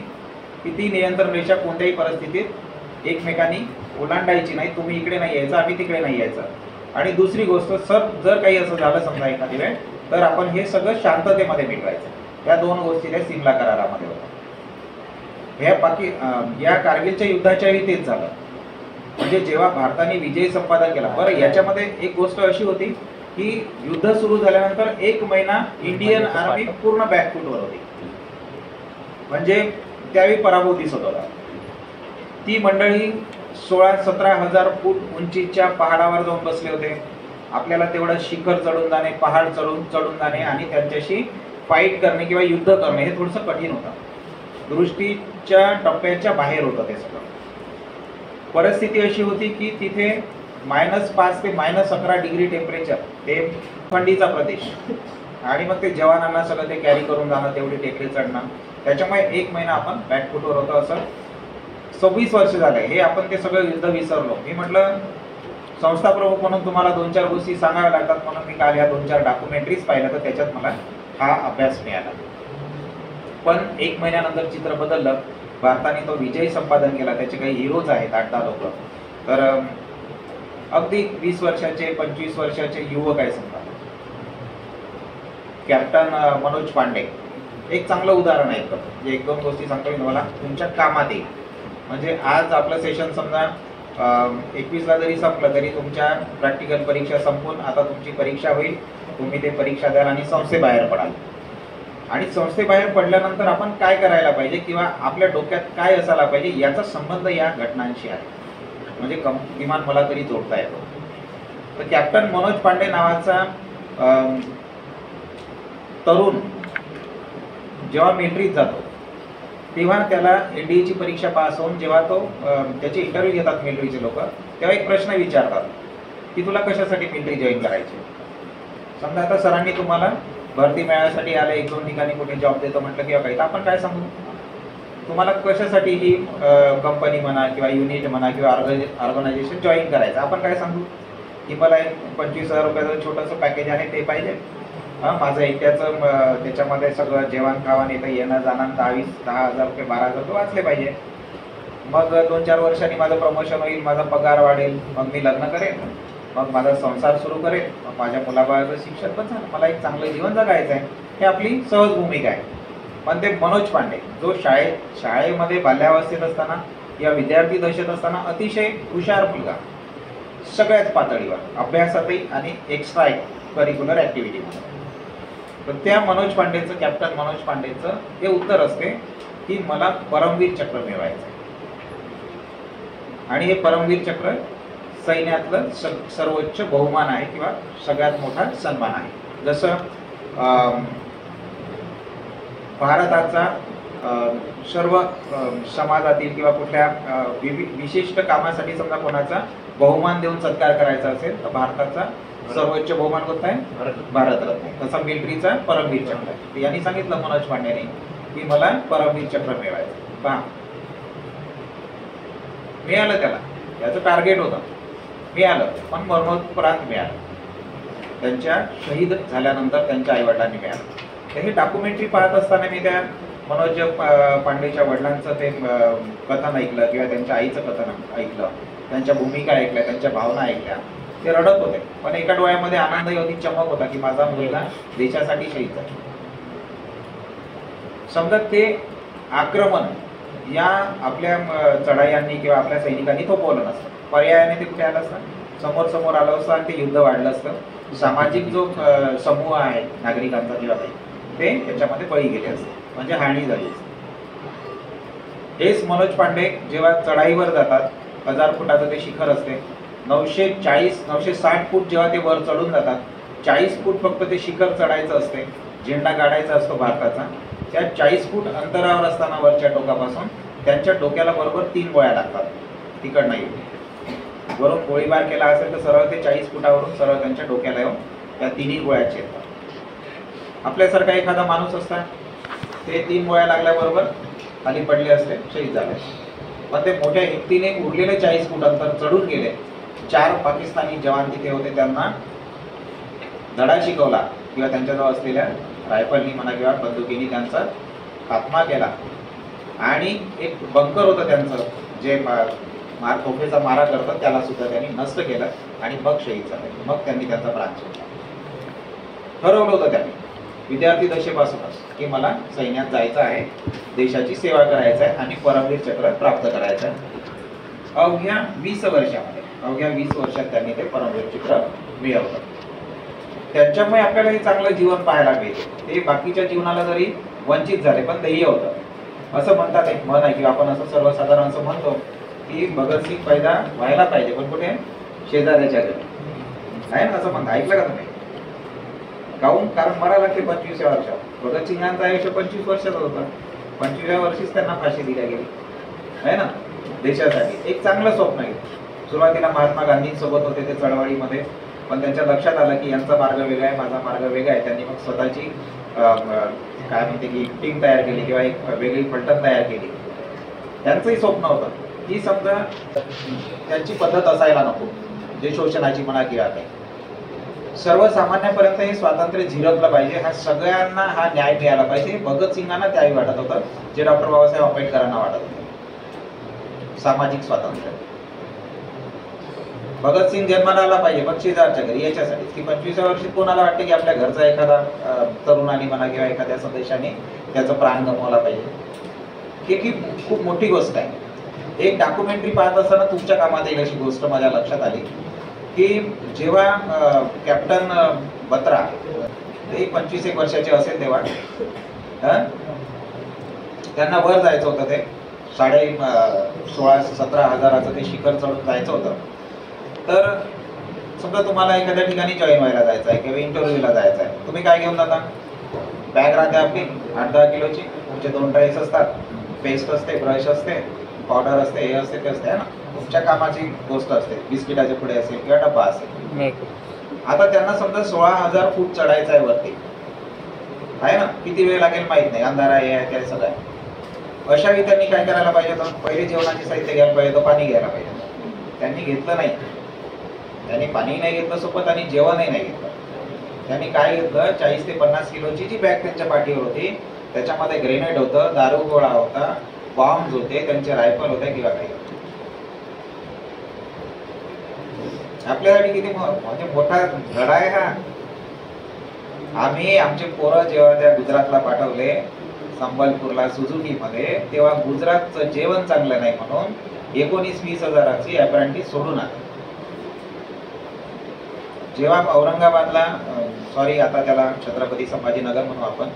की ती नियंत्रण रेषा कोणत्याही परिस्थितीत एकमेकांनी ओलांडायची नाही. तुम्ही इकडे नाही यायचं, आम्ही तिकडे नाही यायचं. आणि दुसरी गोष्ट, जर काही असं झालं समजा एखादी वेळ, तर आपण हे सगळं शांततेमध्ये मिटवायचं. या 2 गोष्टी त्या सिमला करारामध्ये होत्या. या कारगिलच्या युद्धाच्या वेळी तेच झालं. म्हणजे जेव्हा भारताने विजय संपादन केला. बरं, याच्यामध्ये एक गोष्ट अशी होती की युद्ध सुरू झाल्यानंतर 1 महिना इंडियन आर्मी पूर्ण बॅकफूटवर होती. म्हणजे त्यावेळी पराभव दिसत होता. ती मंडळी 16-17 हजार फूट उंचीच्या पहाडावर जाऊन बसले होते. आपल्याला तेवढं शिखर चढून जाणे, पहाड चढून जाणे आणि त्यांच्याशी फाईट करणे किंवा युद्ध करणे हे थोडंसं कठीण होतं. दृष्टीच्या टप्प्याच्या बाहेर होतं ते सगळं. परिस्थिती अशी होती की तिथे -5 ते -11 डिग्री टेम्परेचर, ते थंडीचा प्रदेश. आणि मग ते जवानांना सगळं ते कॅरी करून जाणं, तेवढी टेकडी चढणं. त्याच्यामुळे 1 महिना आपण बॅकफूटवर होतो. असं 26 वर्ष झाले हे आपण ते सगळं युद्ध विसरलो. मी म्हटलं संस्था प्रमुख म्हणून तुम्हाला 2-4 गोष्टी सांगाव्या लागतात म्हणून मी काल या 2-4 डॉक्युमेंटरीज पाहिल्या, तर त्याच्यात मला हा अभ्यास मिळाला. पण 1 महिन्यानंतर चित्र बदललं. भारताने तो विजय संपादन केला. त्याचे काही हिरोज आहेत 8-10 लोक. तर अगदी 20 वर्षाचे 25 वर्षाचे युवक आहे समजा. कॅप्टन मनोज पांडे एक चांगलं उदाहरण आहे. म्हणजे 1-2 गोष्टी सांगतो मी तुम्हाला, तुमच्या कामात येईल. म्हणजे आज आपलं सेशन समजा 21ला जरी संपलं तरी तुमच्या प्रॅक्टिकल परीक्षा संपून आता तुमची परीक्षा होईल. तुम्ही ते परीक्षा द्याल आणि संस्थेबाहेर पडाल. आणि संस्थेबाहेर पडल्यानंतर आपण काय करायला पाहिजे किंवा आपल्या डोक्यात काय असायला पाहिजे याचा संबंध या घटनांशी आहे. म्हणजे किमान मला तरी जोडता येतो. तर कॅप्टन मनोज पांडे नावाचा तरुण जेव्हा मिलिटरीत जातो तेव्हा त्याला NDAची परीक्षा पास होऊन जेव्हा तो त्याचे इंटरव्ह्यू घेतात मिलिटरीचे लोक, तेव्हा एक प्रश्न विचारतात की तुला कशासाठी मिलिटरी जॉईन करायची. समजा आता सरांनी तुम्हाला भरती मिळण्यासाठी आले, 1-2 ठिकाणी कुठे जॉब देतो म्हटलं किंवा काही, तर आपण काय सांगू तुम्हाला कशासाठी ही कंपनी म्हणा किंवा युनिट म्हणा किंवा ऑर्गनायझेशन जॉईन करायचं. आपण काय सांगू की मला एक 25,000 रुपयाचं छोटंसं पॅकेज आहे ते पाहिजे. माझं एकट्याचं त्याच्यामध्ये सगळं जेवण खावण येणं जाणं 10,000 रुपये 12,000 रुपये वाचले पाहिजे. मग 2-4 वर्षांनी माझं प्रमोशन होईल, माझा पगार वाढेल, मग मी लग्न करेन, मग माझा संसार सुरू करेन, मग माझ्या मुलाबाळाचं शिक्षण पण झालं, मला एक चांगलं जीवन जगायचं आहे. हे आपली सहज भूमिका आहे. पण ते मनोज पांडे जो शाळेमध्ये बाल्यावस्थेत असताना या विद्यार्थी दशेत असताना अतिशय हुशार मुलगा, सगळ्याच पातळीवर अभ्यासातही आणि एक्स्ट्रा करिक्युलर ॲक्टिव्हिटीमध्ये. तर त्या मनोज पांडेचं, कॅप्टन मनोज पांडेचं हे उत्तर असते की मला परमवीर चक्र मिळवायचं आणि हे परमवीर चक्र सैन्यातलं सर्वोच्च बहुमान आहे किंवा सगळ्यात मोठा सन्मान आहे. जसं भारताचा सर्व समाजातील किंवा कुठल्या विशिष्ट कामासाठी समजा कोणाचा बहुमान देऊन सत्कार करायचा असेल तर भारताचा सर्वोच्च बहुमान कोणता आहे? भारतरत्न. तसा मिलिटरीचा परमवीर चक्र आहे. यांनी सांगितलं मनोज पांडेने की मला परमवीर चक्र मिळवायचं. पहा, मिळालं त्याला, त्याचं टार्गेट होतं, मिळालं, पण मरणोत्तरात मिळालं. त्यांच्या शहीद झाल्यानंतर त्यांच्या आईवडिलांनी मिळालं. तर हे डॉक्युमेंटरी पाहत असताना मी त्या मनोज पांडेच्या वडिलांचं ते कथन ऐकलं किंवा त्यांच्या आईचं कथन ऐकलं, त्यांच्या भूमिका ऐकल्या, त्यांच्या भावना ऐकल्या. ते रडत होते, पण एका डोळ्यामध्ये आनंदही होती, चमक होता की माझा मुलगा देशासाठी शहीद झाला. समजा ते आक्रमण या आपल्या चढायांनी किंवा आपल्या सैनिकांनी थोपवलं नसतं, पर्यायाने ते कुठे आलं असतं, समोर आलं असतं आणि ते युद्ध वाढलं असतं. सामाजिक जो समूह आहे नागरिकांचा किंवा ते त्याच्यामध्ये बळी गेले असते, म्हणजे हानी झाली असते. हेच मनोज पांडे जेव्हा चढाईवर जातात, 1000 फुटाचं ते शिखर असते, 960 फूट जेव्हा ते वर चढून जातात, 40 फूट फक्त ते शिखर चढायचं असते, झेंडा काढायचा असतो भारताचा. त्या 40 फूट अंतरावर असताना वरच्या टोकापासून त्यांच्या डोक्याला बरोबर 3 गोळ्या लागतात. तिकडनं येऊन वरून गोळीबार केला असेल तर सरळ ते 40 फुटावरून सरळ त्यांच्या डोक्याला येऊन त्या 3 गोळ्या चेपतात. आपल्यासारखा एखादा माणूस असता ते 3 गोळ्या लागल्याबरोबर खाली पडले असते, शहीद झाले. पण ते मोठ्या युक्तीने उरलेले 40 फूट अंतर चढून गेले. 4 पाकिस्तानी जवान तिथे होते, त्यांना धडा शिकवला किंवा त्यांच्याजवळ असलेल्या रायफलनी म्हणा किंवा बंदुकीनी त्यांचा खात्मा केला. आणि एक बंकर होतं त्यांचं जे तोफेचा मारा करतात, त्याला सुद्धा त्यांनी नष्ट केलं आणि मग शहीद झाले. मग त्यांनी त्यांचा प्राण सोडला. ठरवलं होतं त्यांनी विद्यार्थी दशेपासूनच की मला सैन्यात जायचं आहे, देशाची सेवा करायचं आहे आणि परमवीर चक्र प्राप्त करायचं आहे. अवघ्या 20 वर्षात त्यांनी ते परमवीर चक्र मिळवलं. त्यांच्यामुळे आपल्याला हे चांगलं जीवन पाहायला मिळते. ते बाकीच्या जीवनाला जरी वंचित झाले पण ध्येय होतं. असं म्हणतात, एक म्हण आहे की आपण असं सर्वसाधारण असं म्हणतो की भगतसिंग पैदा व्हायला पाहिजे, पण कुठे? शेजाऱ्याच्या घरी आहे ना, असं म्हणतं. ऐकलं का तुम्ही? काहून? कारण मरायला लागते 25व्या वर्षात. भगतसिंगांचं आयुष्य 25 वर्षाचं होतं. 25व्या वर्षीच त्यांना फाशी दिल्या गेली आहे ना, देशासाठी. एक चांगलं स्वप्न आहे. सुरुवातीला महात्मा गांधींसोबत होते ते चळवळीमध्ये, पण त्यांच्या लक्षात आलं की यांचा मार्ग वेगळा आहे, माझा मार्ग वेगळा आहे. त्यांनी मग स्वतःची काय म्हणते की टीम तयार केली किंवा एक वेगळी फलटण तयार केली. त्यांचंही स्वप्न होतं की समजा त्यांची पद्धत असायला नको, जे शोषणाची म्हणा किंवा काही, सर्वसामान्यापर्यंत हे स्वातंत्र्य झिरपलं पाहिजे, हा सगळ्यांना हा न्याय मिळाला पाहिजे. भगतसिंगांना त्याही वाटत होतं जे डॉक्टर बाबासाहेब आंबेडकरांना वाटत होतं, सामाजिक स्वातंत्र्य. भगतसिंग जन्माला आला पाहिजे पण शेजारच्या घरी, याच्यासाठी की 25व्या वर्षी कोणाला वाटते की आपल्या घरचा एखादा तरुणाने म्हणा किंवा एखाद्या सदस्याने त्याचं प्राण गमवला पाहिजे. ही खूप मोठी गोष्ट आहे. एक डॉक्युमेंटरी पाहत असताना तुमच्या कामात येईल अशी गोष्ट माझ्या लक्षात आली की जेव्हा कॅप्टन बत्रा ते 25-1 वर्षाचे असेल तेव्हा त्यांना वर जायचं होतं, ते 16,000-17 हजाराचं ते शिखर चढून जायचं होतं. तर समजा तुम्हाला एखाद्या ठिकाणी जॉईन व्हायला जायचं आहे किंवा इंटरव्ह्यूला जायचं आहे, तुम्ही काय घेऊन जाता? बॅग राहते आपली 8-10 किलोची, तुमचे 2 ड्राईस असतात, पेस्ट असते, ब्रश असते, पावडर असते, हे असते ते असते, है ना. तुमच्या कामाची गोष्ट असते, बिस्किटाचे पुढे असेल किंवा डब्बा असेल. आता त्यांना समजा 16,000 फूट चढायचं आहे वरती, आहे ना. किती वेळ लागेल माहित नाही, अंधारा हे आहे ते सगळं आहे. अशा वेळी त्यांनी काय करायला पाहिजे होतं, पहिले जेवणाचे साहित्य घ्यायला पाहिजे होतं, पाणी घ्यायला पाहिजे होतं. त्यांनी घेतलं नाही. त्यांनी पाणी नाही घेतलं सोबत आणि जेवणही नाही घेतलं. त्यांनी काय घेतलं, 40 ते 50 किलोची जी बॅग त्यांच्या पाठीवर होती, त्याच्यामध्ये ग्रेनेड होतं, दारू गोळा होता, बॉम्ब होते, त्यांचे रायफल होते किंवा काही. आपल्यासाठी किती म्हणजे मोठा धडा आहे हा. आम्ही आमचे पोरं जेव्हा त्या गुजरातला पाठवले, संबलपूरला सुझुकी मध्ये, तेव्हा गुजरातचं जेवण चांगलं नाही म्हणून 19-20 हजाराची अप्रेंटिस सोडून आले. जेव्हा औरंगाबादला सॉरी आता त्याला छत्रपती संभाजीनगर म्हणू आपण,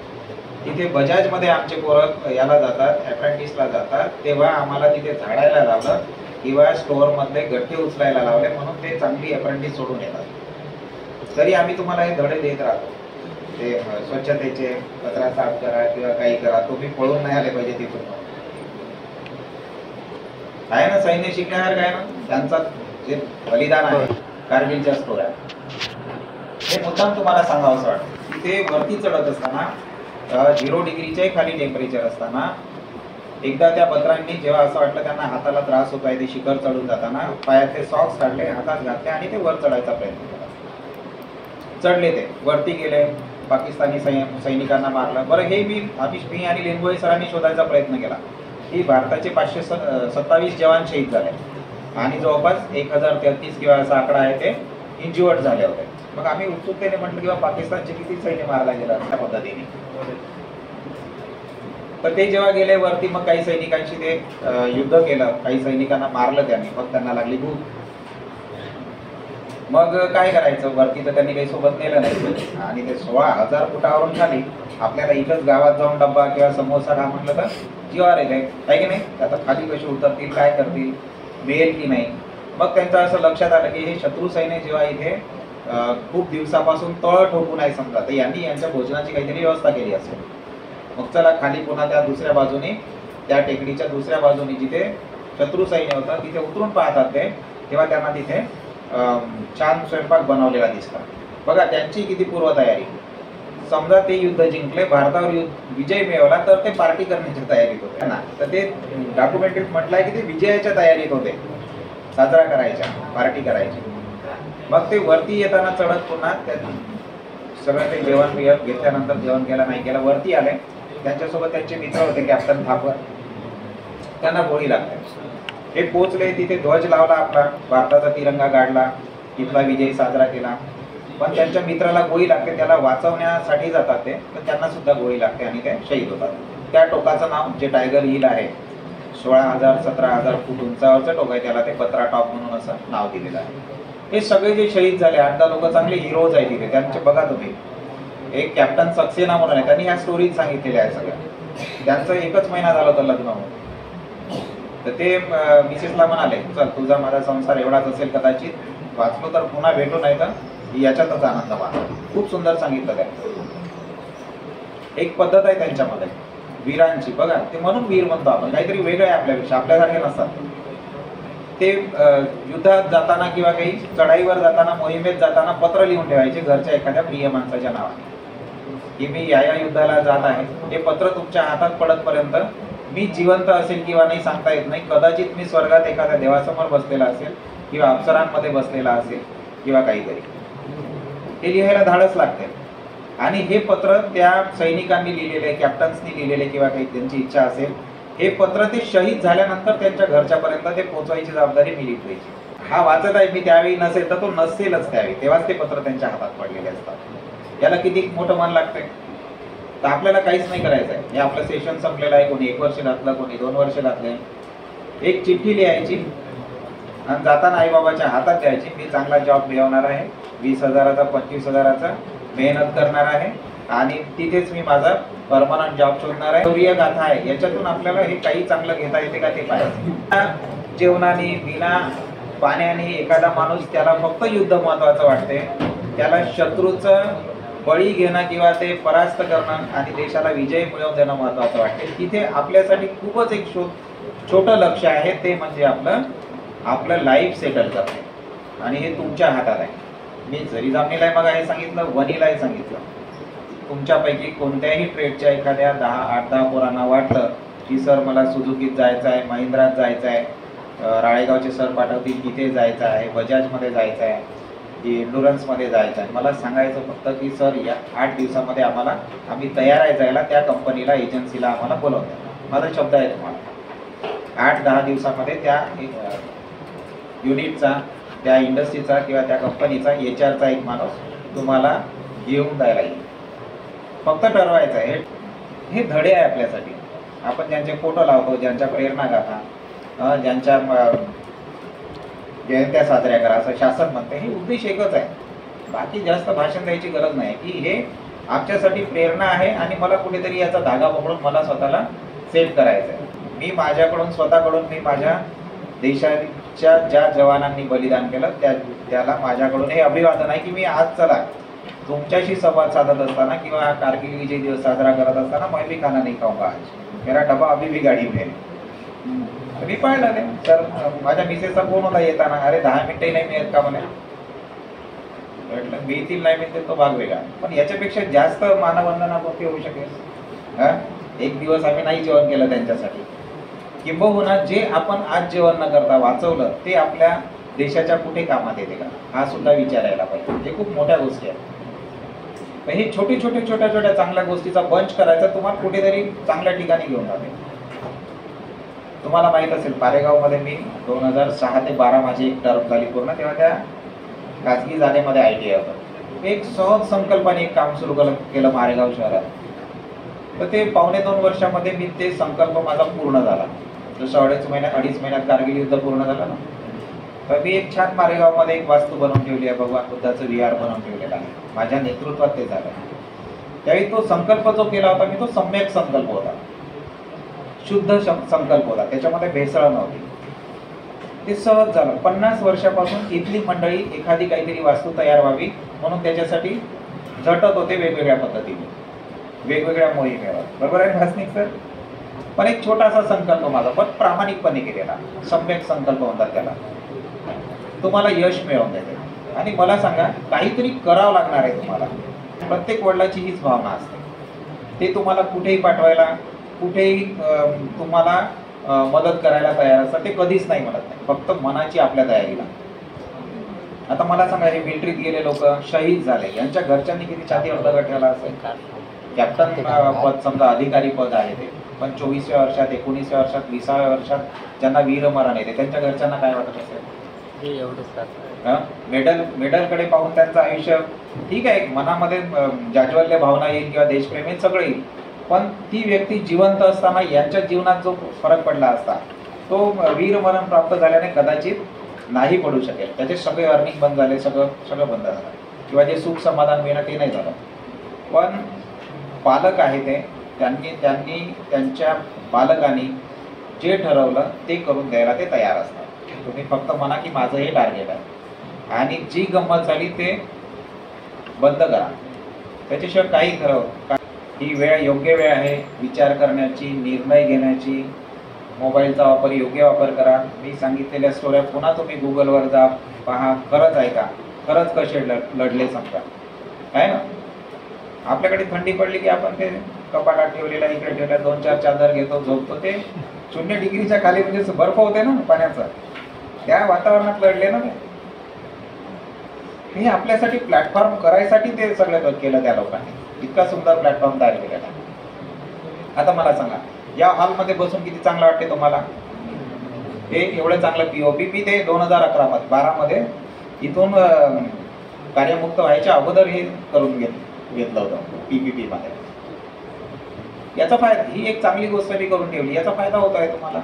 तिथे बजाज मध्ये आमचे पोरं याला जातात, अप्रेंटिसला जातात, तेव्हा आम्हाला तिथे झाडायला लावलं किंवा स्टोअर मधले गठ्ठे उचलायला लावले, म्हणून ते चांगली अप्रेंटिस सोडून येतात. तरी आम्ही तुम्हाला हे धडे देत राहतो. ते स्वच्छतेचे, कचरा साफ करा किंवा काही करा, तुम्ही पळून नाही आले पाहिजे तिथून. आहे ना सैन्य शिकण्यासारखं आहे ना, त्यांचा जे बलिदान आहे कारगिलच्या स्टोऱ्या, हे मुद्दाम तुम्हाला सांगावं असं वाटतं. तिथे वरती चढत असताना 0 डिग्रीच्याही खाली टेम्परेचर असताना एकदा त्या पत्रांनी जेव्हा असं वाटलं त्यांना हाताला त्रास होत आहे, ते शिखर चढून जाताना पायात ते सॉक्स काढले, हातात घातले आणि ते वर चढायचा प्रयत्न केला. चढले, ते वरती गेले, पाकिस्तानी सैनिकांना मारलं. बरं, हे मी आणि लेंगोळे सरांनी शोधायचा प्रयत्न केला की भारताचे 527 जवान शहीद झाले आणि जवळपास 1033 किंवा असा आकडा आहे ते इंज्युअर्ड झाले होते. मग आम्ही उत्सुकतेने म्हटलं किंवा पाकिस्तानचे किती सैन्य मारला गेला त्या पद्धतीने. तर ते जेव्हा गेले वरती, मग काही सैनिकांशी ते युद्ध केलं, काही सैनिकांना मारलं त्यांनी, मग त्यांना लागली भूक. मग काय करायचं, वरती तर त्यांनी काही सोबत नेलं नाही आणि ते 16,000 फुटावरून खाली आपल्याला इथंच गावात जाऊन डब्बा किंवा समोसा खा म्हटलं तर जीवावर येते, काय की नाही. आता खाली कशी उतरतील, काय करतील, मिळेल की नाही. मग त्यांचं असं लक्षात आलं की हे शत्रू सैन्य जेव्हा इथे खूप दिवसापासून तळ ठोकून आहे समजा, तर यांनी यांच्या भोजनाची काहीतरी व्यवस्था केली असेल. मग चला खाली पुन्हा त्या दुसऱ्या बाजूने, त्या टेकडीच्या दुसऱ्या बाजूने जिथे शत्रू सैन्य होतं तिथे उतरून पाहतात ते, तेव्हा त्यांना तिथे छान स्वयंपाक बनवलेला दिसला. बघा त्यांची किती पूर्वतयारी. समजा ते युद्ध जिंकले, भारतावर विजय मिळवला, तर ते पार्टी करण्याच्या तयारीत होते ना. तर ते डॉक्युमेंटरीत म्हटलंय की ते विजयाच्या तयारीत होते, साजरा करायच्या, पार्टी करायची. मग ते वरती येताना चढत पुन्हा सगळं ते जेवण घेतल्यानंतर, जेवण केलं नाही केलं, वरती आले. त्यांच्यासोबत त्यांचे मित्र होते, कॅप्टन थापर, त्यांना गोळी लागते. हे पोचले, तिथे ध्वज लावला आपला, भारताचा तिरंगा गाडला, तिथला विजय साजरा केला. पण त्यांच्या मित्राला गोळी लागते, त्याला वाचवण्यासाठी जातात ते, तर त्यांना सुद्धा गोळी लागते आणि ते शहीद होतात. त्या टोकाचं नाव जे टायगर हिल आहे, 16,000-17,000 फूट उंचावरचं टोक आहे, त्याला ते पत्रा टॉप म्हणून असं नाव दिलेलं आहे. हे सगळे जे शहीद झाले 8-10 लोक चांगले हिरोज आहेत तिथे. त्यांचे बघा तुम्ही, एक कॅप्टन सक्सेना म्हणून आहे, त्यांनी ह्या स्टोरीज सांगितलेल्या आहे सगळ्या. त्यांचं 1च महिना झाला होता लग्न होऊन. तर ते मिसेसला म्हणाले, चल तुझा माझा संसार एवढाच असेल, कदाचित वाचलो तर पुन्हा भेटू, नाही तर याच्यातच आनंद माना. खूप सुंदर सांगितलं त्यांचं. एक पद्धत आहे त्यांच्यामध्ये वीरांची, बघा ते म्हणून वीर म्हणतो आपण, काहीतरी वेगळं आहे आपल्यापेक्षा, आपल्यासारखे नसतात ते. युद्धात जाताना किंवा काही चढाईवर जाताना, मोहिमेत जाताना पत्र लिहून ठेवायचे घरच्या एखाद्या प्रिय माणसाच्या नावाने की मी या युद्धाला जात आहे. हे पत्र तुमच्या हातात पडतपर्यंत मी जिवंत असेल किंवा नाही सांगता येत नाही. कदाचित मी स्वर्गात एखाद्या देवासमोर बसलेला असेल किंवा अप्सरांमध्ये बसलेला असेल किंवा काहीतरी. हे लिहायला धाडस लागते. आणि हे पत्र त्या सैनिकांनी लिहिलेले, कॅप्टन्सनी लिहिलेले किंवा काही त्यांची इच्छा असेल, हे पत्र ते शहीद झाल्यानंतर त्यांच्या घरच्यापर्यंत ते पोहोचवायची जबाबदारी मिलिटरीची. हा वाचत आहे मी, त्यावेळी नसेल तर तो नसेलच त्यावेळी, तेव्हाच ते पत्र त्यांच्या हातात पडलेले असतात. याला किती मोठं मन लागतंय. तर आपल्याला काहीच नाही करायचं आहे. हे आपलं सेशन संपलेलं आहे. कोणी 1 वर्ष घातलं, कोणी 2 वर्ष घातले. एक चिठ्ठी लिहायची आणि जाताना आईबाबाच्या हातात द्यायची, मी चांगला जॉब मिळवणार आहे, 20,000चा 25,000चा मेहनत करणार आहे आणि तिथेच मी माझा परमनंट जॉब शोधणार आहे. शौर्य गाथा आहे. याच्यातून आपल्याला हे काही चांगलं घेता येते का ते पाहिजे. जेवणाने, बिना पाण्याने एखादा माणूस, त्याला फक्त युद्ध महत्वाचं वाटते, त्याला शत्रूचं बळी घेणं किंवा ते परास्त करणं आणि देशाला विजय मिळवून देणं महत्वाचं वाटते. तिथे आपल्यासाठी खूपच एक छोटं लक्ष आहे, ते म्हणजे आपलं लाईफ सेटल करणे. आणि हे तुमच्या हातात आहे. मी जरी जामणीलाही मग हे सांगितलं, वनीलाही सांगितलं, तुमच्यापैकी कोणत्याही ट्रेडच्या एखाद्या 8-10 पोरांना वाटलं की सर मला सुझुकीत जायचं आहे, महिंद्रात जायचं आहे, राळेगावचे सर पाठवतील तिथे जायचं आहे, बजाजमध्ये जायचं आहे, की एंडुरन्समध्ये जायचं आहे. मला सांगायचं फक्त की सर या 8 दिवसामध्ये आम्ही तयार आहे जायला, त्या कंपनीला एजन्सीला आम्हाला बोलवतात. माझा शब्द आहे तुम्हाला, 8-10 दिवसामध्ये त्या युनिटचा, त्या इंडस्ट्रीचा किंवा त्या कंपनीचा HRचा एक माणूस तुम्हाला घेऊन जायला येईल. फक्त ठरवायचं आहे. हे धडे आहे आपल्यासाठी. आपण ज्यांचे फोटो लावतो, ज्यांच्या प्रेरणा गाथा, ज्यांच्या जयंत्या साजऱ्या करा असं शासन म्हणते, हे उद्देश एकच आहे. बाकी जास्त भाषण द्यायची गरज नाही, की हे आमच्यासाठी प्रेरणा आहे आणि मला कुठेतरी याचा धागा पकडून मला स्वतःला सेट करायचं आहे. मी माझ्याकडून स्वतःकडून मी माझ्या देशाच्या ज्या जवानांनी बलिदान केलं त्याला माझ्याकडून हे अभिवादन आहे की मी आज चला तुमच्याशी संवाद साधत असताना किंवा कारगिल विजय दिवस साजरा करत असताना मैं भी खाना नहीं खाऊंगा आज, मेरा डबा अभी भी गाडी में. मी पाहिलं नाही तर माझ्या मिसेसचा फोन होता येताना, अरे 10 मिनिटही नाही मिळत का म्हणे. म्हटलं मिळतील नाही मिळतील तो भाग वेगळा, पण याच्यापेक्षा जास्त मानवंदना कोणती होऊ शकेल. एक दिवस आम्ही नाही जेवण केलं त्यांच्यासाठी, किंबहुना जे आपण आज जेवण न करता वाचवलं ते आपल्या देशाच्या कुठे कामात येते का, हा सुद्धा विचारायला पाहिजे. हे खूप मोठ्या गोष्टी आहेत. हे छोट्या चांगल्या गोष्टीचा बंच करायचा तुम्हाला कुठेतरी चांगल्या ठिकाणी घेऊन जाते. तुम्हाला माहित असेल पारेगावमध्ये मी 2006 ते 12 माझी एक टर्म झाली पूर्ण, तेव्हा त्या खाजगी जागेमध्ये ITI होतं. एक सहज संकल्पाने एक काम सुरू केलं मारेगाव शहरात. तर ते 2.5 वर्षामध्ये मी ते संकल्प माझा पूर्ण झाला. जसं 2.5 महिन्यात कारगिल युद्ध पूर्ण झालं ना, तर मी एक छान मारेगावमध्ये एक वास्तू बनवून ठेवली आहे, भगवान बुद्धाचं विहार बनवून ठेवलेलं आहे. माझ्या नेतृत्वात ते झालं. त्यावेळी तो संकल्प जो केला होता मी, तो सम्यक संकल्प होता, शुद्ध संकल्प होता, त्याच्यामध्ये भेसळ नव्हती. ते सहज झालं. 50 वर्षापासून इथली मंडळी एखादी काहीतरी वास्तू तयार व्हावी म्हणून त्याच्यासाठी झटत होते वेगवेगळ्या पद्धतीने, वेगवेगळ्या मोहिमेवर. बरोबर आहे भासनिक सर? पण एक छोटासा संकल्प माझा, पण प्रामाणिकपणे केलेला, सम्यक संकल्प म्हणतात त्याला. तुम्हाला यश मिळवून देते. आणि मला सांगा, काहीतरी करावं लागणार आहे तुम्हाला. प्रत्येक वडिलाची हीच भावना असते. ते तुम्हाला कुठेही पाठवायला, कुठेही तुम्हाला मदत करायला तयार असतात. ते कधीच नाही म्हणत नाही, फक्त मनाची आपल्या तयारीला. आता मला सांगा, हे मिलिटरीत गेले लोक शहीद झाले, यांच्या घरच्यांनी किती छातीवर दगड ठेवला असेल. कॅप्टन पद समजा अधिकारी पद आहे ते, पण 24व्या वर्षात, 19व्या वर्षात, 20व्या वर्षात ज्यांना वीरमरण येते त्यांच्या घरच्यांना काय वाटत असेल? मेडलकडे पाहून त्यांचं आयुष्य ठीक आहे, मनामध्ये जाज्वल्य भावना येईल किंवा देशप्रेम येईल, सगळं येईल. पण ती व्यक्ती जिवंत असताना यांच्या जीवनात जो फरक पडला असता तो वीरमरण प्राप्त झाल्याने कदाचित नाही पडू शकेल. त्याचे सगळे अर्निंग बंद झाले, सगळं बंद झालं, किंवा जे सुख समाधान मिळणं ते नाही झालं. पण पालक आहे ते, त्यांनी त्यांच्या पालकांनी जे ठरवलं ते करून द्यायला ते तयार असतात. तुम्ही फक्त म्हणा की माझं हे टार्गेट आहे, आणि जी गंमत झाली ते बंद करा. त्याच्याशिवाय काही ठरव. ही वेळ योग्य वेळ आहे विचार करण्याची, निर्णय घेण्याची. मोबाईलचा वापर योग्य वापर करा. मी सांगितलेल्या स्टोऱ्या पुन्हा तुम्ही गुगलवर जा, पहा, खरंच आहे का, खरंच कसे लढले समजा. आहे ना, आपल्याकडे थंडी पडली की आपण ते कपाटात ठेवलेल्या, इकडे ठेवल्या 2-4 चादर घेतो, झोपतो. ते 0 डिग्रीच्या खाली म्हणजे बर्फ होते ना पाण्याचा, त्या वातावरणात लढले ना. हे आपल्यासाठी प्लॅटफॉर्म करायसाठी ते सगळं केलं त्या लोकांनी. इतका सुंदर प्लॅटफॉर्म तयार केलेला. आता मला सांगा, या हॉलमध्ये बसून किती चांगलं वाटते तुम्हाला? हे एवढं चांगलं POP मी ते 2011-12 मध्ये इथून कार्यमुक्त व्हायच्या अगोदर हे करून घेतलं होतं PPP मध्ये. याचा फायदा, ही एक चांगली गोष्ट मी करून ठेवली, याचा फायदा होत आहे तुम्हाला.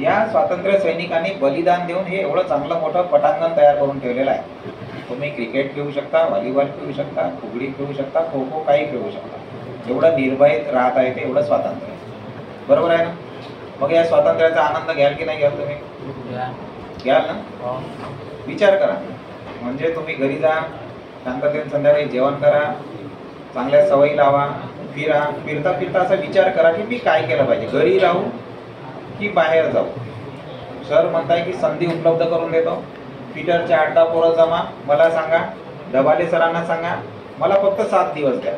या स्वातंत्र्य सैनिकांनी बलिदान देऊन हे एवढं चांगलं मोठं पटांगण तयार करून ठेवलेलं आहे. तुम्ही क्रिकेट खेळू शकता, व्हॉलीबॉल खेळू शकता, फुगडी खेळू शकता, खो खो, काही खेळू शकता. एवढं निर्भयत राहत आहे ते, एवढं स्वातंत्र्य. बरोबर आहे ना? मग या स्वातंत्र्याचा आनंद घ्याल की नाही घ्याल? तुम्ही घ्याल ना? विचार करा. म्हणजे तुम्ही घरी जा, शांततेने संध्याकाळी जेवण करा, चांगल्या सवयी लावा, फिरता फिरता असा विचार करा की मी काय केलं पाहिजे, घरी राहू की बाहेर जाऊ. सर म्हणताय की संधी उपलब्ध करून देतो, पीटरचे 8-10 पोरं जमा, मला सांगा, डबाले सरांना सांगा, मला फक्त 7 दिवस द्या.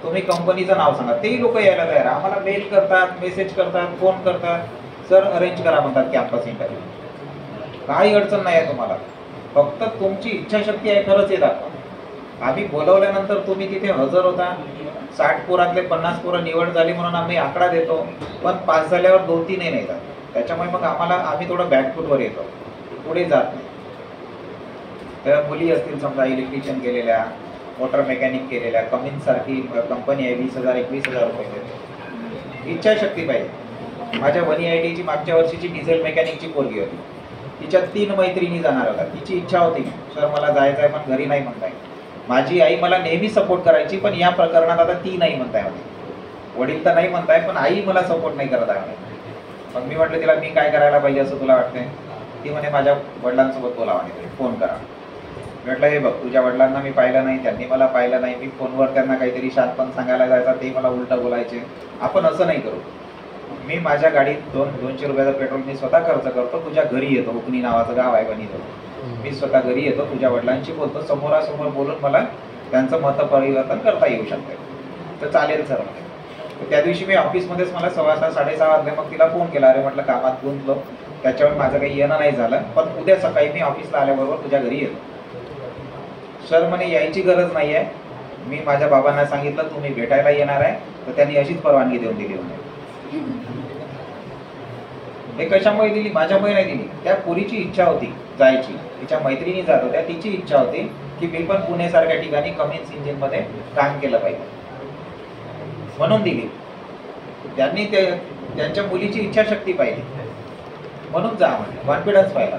तुम्ही कंपनीचं नाव सांगा, तेही लोक यायला तयार आहे. आम्हाला मेल करतात, मेसेज करतात, फोन करतात, सर अरेंज करा म्हणतात कॅम्पस इंटरव्ह्यू. काही अडचण नाही आहे तुम्हाला, फक्त तुमची इच्छाशक्ती आहे खरंच हे दाखवा. आम्ही बोलवल्यानंतर तुम्ही तिथे हजर होता. 60 पोरातले 50 पोरं निवड झाली म्हणून आम्ही आकडा देतो, पण पास झाल्यावर 2-3 नाही जात. त्याच्यामुळे मग आम्ही थोडं बॅकफूटवर येतो, पुढे जात नाही. तर मुली असतील समजा इलेक्ट्रिशियन केलेल्या, मोटर मेकॅनिक केलेल्या, कमिन्स सारखी कंपनी आहे 20,000-21,000 रुपये देते. इच्छाशक्ती पाहिजे. माझ्या वनी ITची मागच्या वर्षीची डिझेल मेकॅनिकची पोरगी होती, तिच्या 3 मैत्रिणी जाणार होता. तिची इच्छा होती सर मला जायचं आहे पण घरी नाही म्हणताय. माझी आई मला नेहमी सपोर्ट करायची, पण या प्रकरणात आता ती नाही म्हणताय म्हणे. वडील तर नाही म्हणताय पण आई मला सपोर्ट नाही करत आहे म्हणे. मग मी म्हटलं तिला मी काय करायला पाहिजे असं तुला वाटतंय? ती म्हणे माझ्या वडिलांसोबत बोलावं म्हणे, फोन करा. म्हटलं हे बघ तुझ्या वडिलांना मी पाहिलं नाही, त्यांनी मला पाहिलं नाही, मी फोनवर त्यांना काहीतरी शांतपण सांगायला जायचा, ते मला उलटं बोलायचे. आपण असं नाही करू. मी माझ्या गाडीत 200 रुपयाचं पेट्रोल मी स्वतः खर्च करतो, तुझ्या घरी येतो. उकनी नावाचं गाव आहे बनीजवळ. मी स्वतः घरी येतो, तुझ्या वडिलांशी बोलतो, समोरासमोर बोलून मला त्यांचं मत परिवर्तन करता येऊ शकते. तर चालेल सर म्हणे. त्या दिवशी मी ऑफिसमध्येच मला 6:15-6:30 वाजले. मग तिला फोन केला, अरे म्हटलं कामात गुंतलो त्याच्यावर माझं काही येणं नाही झालं, पण उद्या सकाळी मी ऑफिसला आल्याबरोबर तुझ्या घरी येतो. सर म्हणे यायची गरज नाही आहे, मी माझ्या बाबांना सांगितलं तुम्ही भेटायला येणार आहे, तर त्यांनी अशीच परवानगी देऊन दिली म्हणे. हे कशामुळे दिली? माझ्यामुळे नाही दिली. त्या पोरीची इच्छा होती जायची, तिच्या मैत्रिणी जात होत्या, तिची इच्छा होती की मी पण पुणेसारख्या ठिकाणी कमिन्स इंजिनमध्ये काम केलं पाहिजे म्हणून दिली. त्यांनी त्यांच्या मुलीची इच्छाशक्ती पाहिली म्हणून जा म्हटलं, कॉन्फिडन्स पाहिला.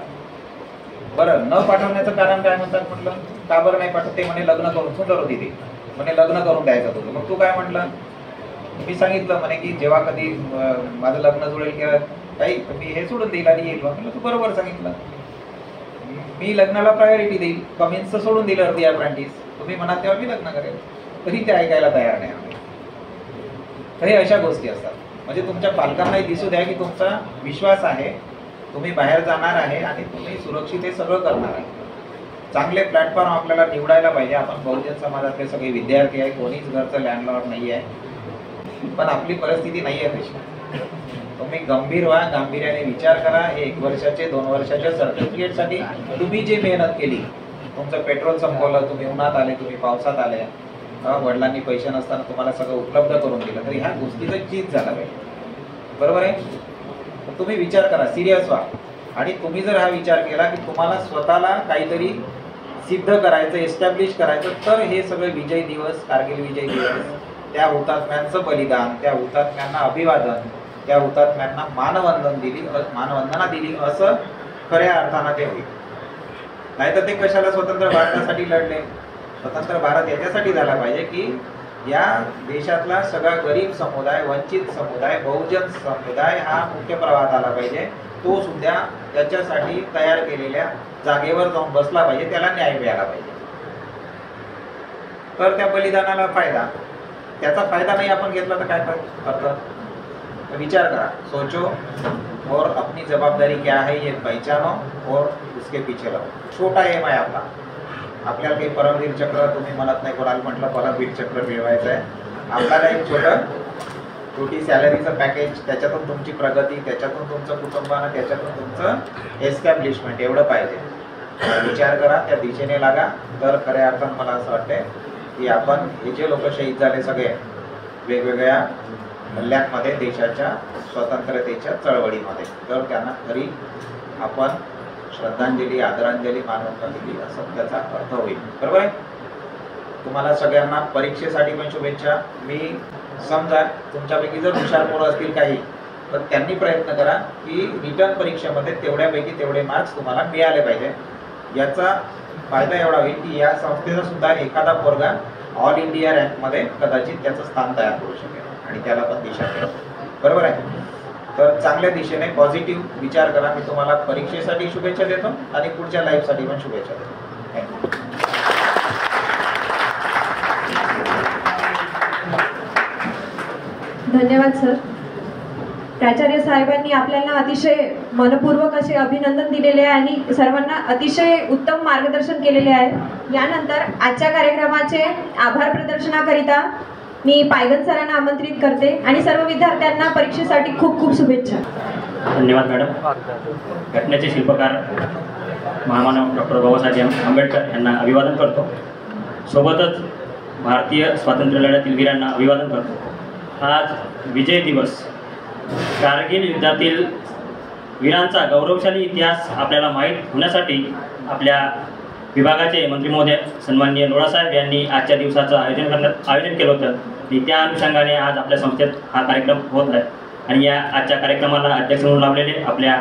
बरं न पाठवण्याचं कारण काय म्हणतात म्हटलं, का बरं नाही पाठवत? ते म्हणे लग्न करून, सुंदर होती ती म्हणे लग्न करून द्यायचं तुझं. मग तू काय म्हटलं? मी सांगितलं म्हणे की जेव्हा कधी माझं लग्न जुळेल किंवा काही मी हे सोडून देईल आणि येईल. म्हटलं तू बरोबर सांगितलं, मी लग्नाला प्रायोरिटी देईल, कमिन्सचं सोडून दिलं अर्धी अप्रेंटिस, तुम्ही म्हणाल तेव्हा मी लग्न करेल. तरी ते ऐकायला तयार नाही आम्ही. तर हे अशा गोष्टी असतात. म्हणजे तुमच्या पालकांनाही दिसू द्या की तुमचा विश्वास आहे, तुम्ही बाहेर जाणार आहे आणि तुम्ही सुरक्षित हे सगळं करणार आहे. चांगले प्लॅटफॉर्म आपल्याला निवडायला पाहिजे. आपण बहुजन समाजातले सगळे विद्यार्थी आहे, कोणीच घरचं लँडलॉर्ड नाही आहे, पण आपली परिस्थिती नाही आहे तशी. तुम्ही गंभीर व्हा, गांभीर्याने विचार करा. 1 वर्षाचे 2 वर्षाच्या सर्टिफिकेटसाठी तुम्ही जी मेहनत केली, तुमचं पेट्रोल संपवलं, तुम्ही उन्हात आले, तुम्ही पावसात आले, वडिलांनी पैसे नसताना तुम्हाला सगळं उपलब्ध करून दिलं, तर ह्या गोष्टीचं चीज झाला पाहिजे. बरोबर आहे? तर तुम्ही विचार करा, सिरियस व्हा. आणि तुम्ही जर हा विचार केला की तुम्हाला स्वतःला काहीतरी सिद्ध करायचं, एस्टॅब्लिश करायचं, तर हे सगळे विजय दिवस, कारगिल विजय दिवस, त्या हुतात्म्यांचं बलिदान, त्या हुतात्म्यांना अभिवादन, त्या हुतात्म्यांना मानवंदना दिली असं खऱ्या अर्थानं ते होईल. नाहीतर ते कशाला स्वतंत्र भारतासाठी लढले? स्वतंत्र भारत याच्यासाठी झाला पाहिजे की या देशातला सगळा गरीब समुदाय, वंचित समुदाय, बहुजन समुदाय हा मुख्य प्रवाहात आला पाहिजे. तो सुद्धा त्याच्यासाठी तयार केलेल्या जागेवर जाऊन बसला पाहिजे, त्याला न्याय मिळाला पाहिजे. तर त्या बलिदानाला फायदा, त्याचा फायदा नाही आपण घेतला तर काय करतं? विचार करा, सोचो और अपनी जबाबदारी क्या है ये पहचानो और उसके पीछे रहो. छोटा एम आहे आपला. आपल्याला काही परमवीर चक्र तुम्ही म्हणत नाही, कोणाला म्हटलं परमवीर चक्र मिळवायचं आहे. आपल्याला एक छोटी सॅलरीचं पॅकेज, त्याच्यातून तुमची प्रगती, त्याच्यातून तुमचं कुटुंब आणि त्याच्यातून तुमचं एस्टॅब्लिशमेंट एवढं पाहिजे. विचार करा, त्या दिशेने लागा. तर खऱ्या अर्थानं मला असं वाटतंय की आपण हे जे लोक शहीद झाले सगळे वेगवेगळ्या हल्ल्यांमध्ये, देशाच्या स्वतंत्रतेच्या चळवळीमध्ये, तर त्यांना खरी आपण श्रद्धांजली, आदरांजली, मानवता दिली असं त्याचा अर्थ होईल. बरोबर आहे? तुम्हाला सगळ्यांना परीक्षेसाठी पण शुभेच्छा. मी समजा तुमच्यापैकी जर हुशार पोरं असतील काही, तर त्यांनी प्रयत्न करा की रिटर्न परीक्षेमध्ये तेवढ्यापैकी तेवढे मार्क्स तुम्हाला मिळाले पाहिजे. याचा फायदा एवढा होईल की या संस्थेचा सुद्धा एखादा पोरगा ऑल इंडिया रँकमध्ये कदाचित त्याचं स्थान तयार करू शकेल आणि त्याला पण दिशा मिळेल. बरोबर आहे? तर चांगल्या दिशेने पॉझिटिव्ह विचार करा. मी तुम्हाला परीक्षेसाठी शुभेच्छा देतो आणि पुढच्या लाईफसाठी पण शुभेच्छा देतो. थँक्यू. धन्यवाद सर. प्राचार्य साहेबांनी आपल्याला अतिशय मनपूर्वक असे अभिनंदन दिलेले आहे आणि सर्वांना अतिशय उत्तम मार्गदर्शन केलेले आहे. यानंतर आजच्या कार्यक्रमाचे आभार प्रदर्शनाकरिता मी पायगन सरांना आमंत्रित करते आणि सर्व विद्यार्थ्यांना परीक्षेसाठी खूप खूप शुभेच्छा. धन्यवाद मॅडम. घटनेचे शिल्पकार महामानव डॉक्टर बाबासाहेब आंबेडकर यांना अभिवादन करतो. सोबतच भारतीय स्वातंत्र्य लढ्यातील वीरांना अभिवादन करतो. आज विजय दिवस. कारगिल युद्धातील वीरांचा गौरवशाली इतिहास आपल्याला माहीत होण्यासाठी आपल्या विभागाचे मंत्री महोदय सन्माननीय लोढासाहेब यांनी आजच्या दिवसाचं आयोजन केलं होतं आणि त्या अनुषंगाने आज आपल्या संस्थेत हा कार्यक्रम होत आहे. आणि या आजच्या कार्यक्रमाला अध्यक्ष म्हणून लाभलेले आपल्या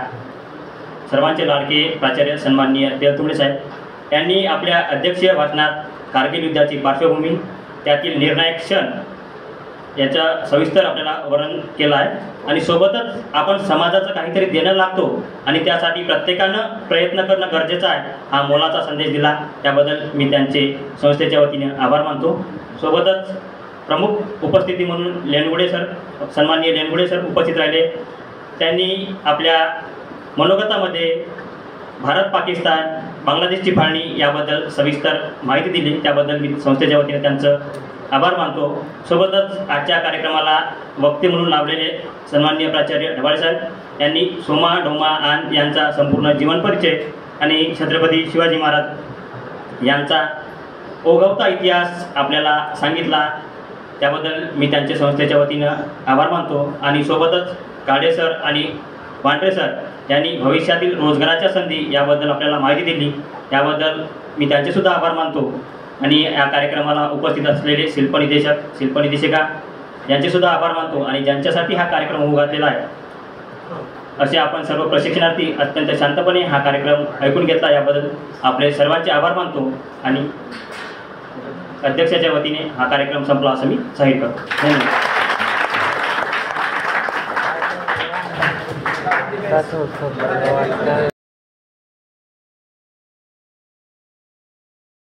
सर्वांचे लाडके प्राचार्य सन्माननीय तेलतुंबडे साहेब यांनी आपल्या अध्यक्षीय भाषणात कारगिल युद्धाची पार्श्वभूमी, त्यातील निर्णायक क्षण याचं सविस्तर आपल्याला वर्णन केलं आहे. आणि सोबतच आपण समाजाचं काहीतरी देणं लागतो आणि त्यासाठी प्रत्येकानं प्रयत्न करणं गरजेचं आहे, हा मोलाचा संदेश दिला. त्याबद्दल मी त्यांचे संस्थेच्या वतीने आभार मानतो. सोबतच प्रमुख उपस्थिती म्हणून लेनगुडे सर, सन्माननीय लेनगुडे सर उपस्थित राहिले. त्यांनी आपल्या मनोगतामध्ये भारत, पाकिस्तान, बांगलादेशची फाळणी याबद्दल सविस्तर माहिती दिली. त्याबद्दल मी संस्थेच्या वतीने त्यांचं आभार मानतो. सोबतच आजच्या कार्यक्रमाला वक्ते म्हणून लाभलेले सन्माननीय प्राचार्य ढबाळे साहेब यांनी सोमा डोमा आन यांचा संपूर्ण जीवन परिचय आणि छत्रपती शिवाजी महाराज यांचा ओघवता इतिहास आपल्याला सांगितला. त्याबद्दल मी त्यांच्या संस्थेच्या वतीनं आभार मानतो. आणि सोबतच काडे सर आणि वांड्रे सर यांनी भविष्यातील रोजगाराच्या संधी याबद्दल आपल्याला माहिती दिली. त्याबद्दल मी त्यांचेसुद्धा आभार मानतो. आणि या कार्यक्रमाला उपस्थित असलेले शिल्पनिदेशक, शिल्पनिदेशिका यांचेसुद्धा आभार मानतो. आणि ज्यांच्यासाठी हा कार्यक्रम होऊ घातलेला आहे असे आपण सर्व प्रशिक्षणार्थी अत्यंत शांतपणे हा कार्यक्रम ऐकून घेतला, याबद्दल आपले सर्वांचे आभार मानतो. आणि अध्यक्षाच्या वतीने हा कार्यक्रम संपला असं मी जाहीर करतो. धन्यवाद.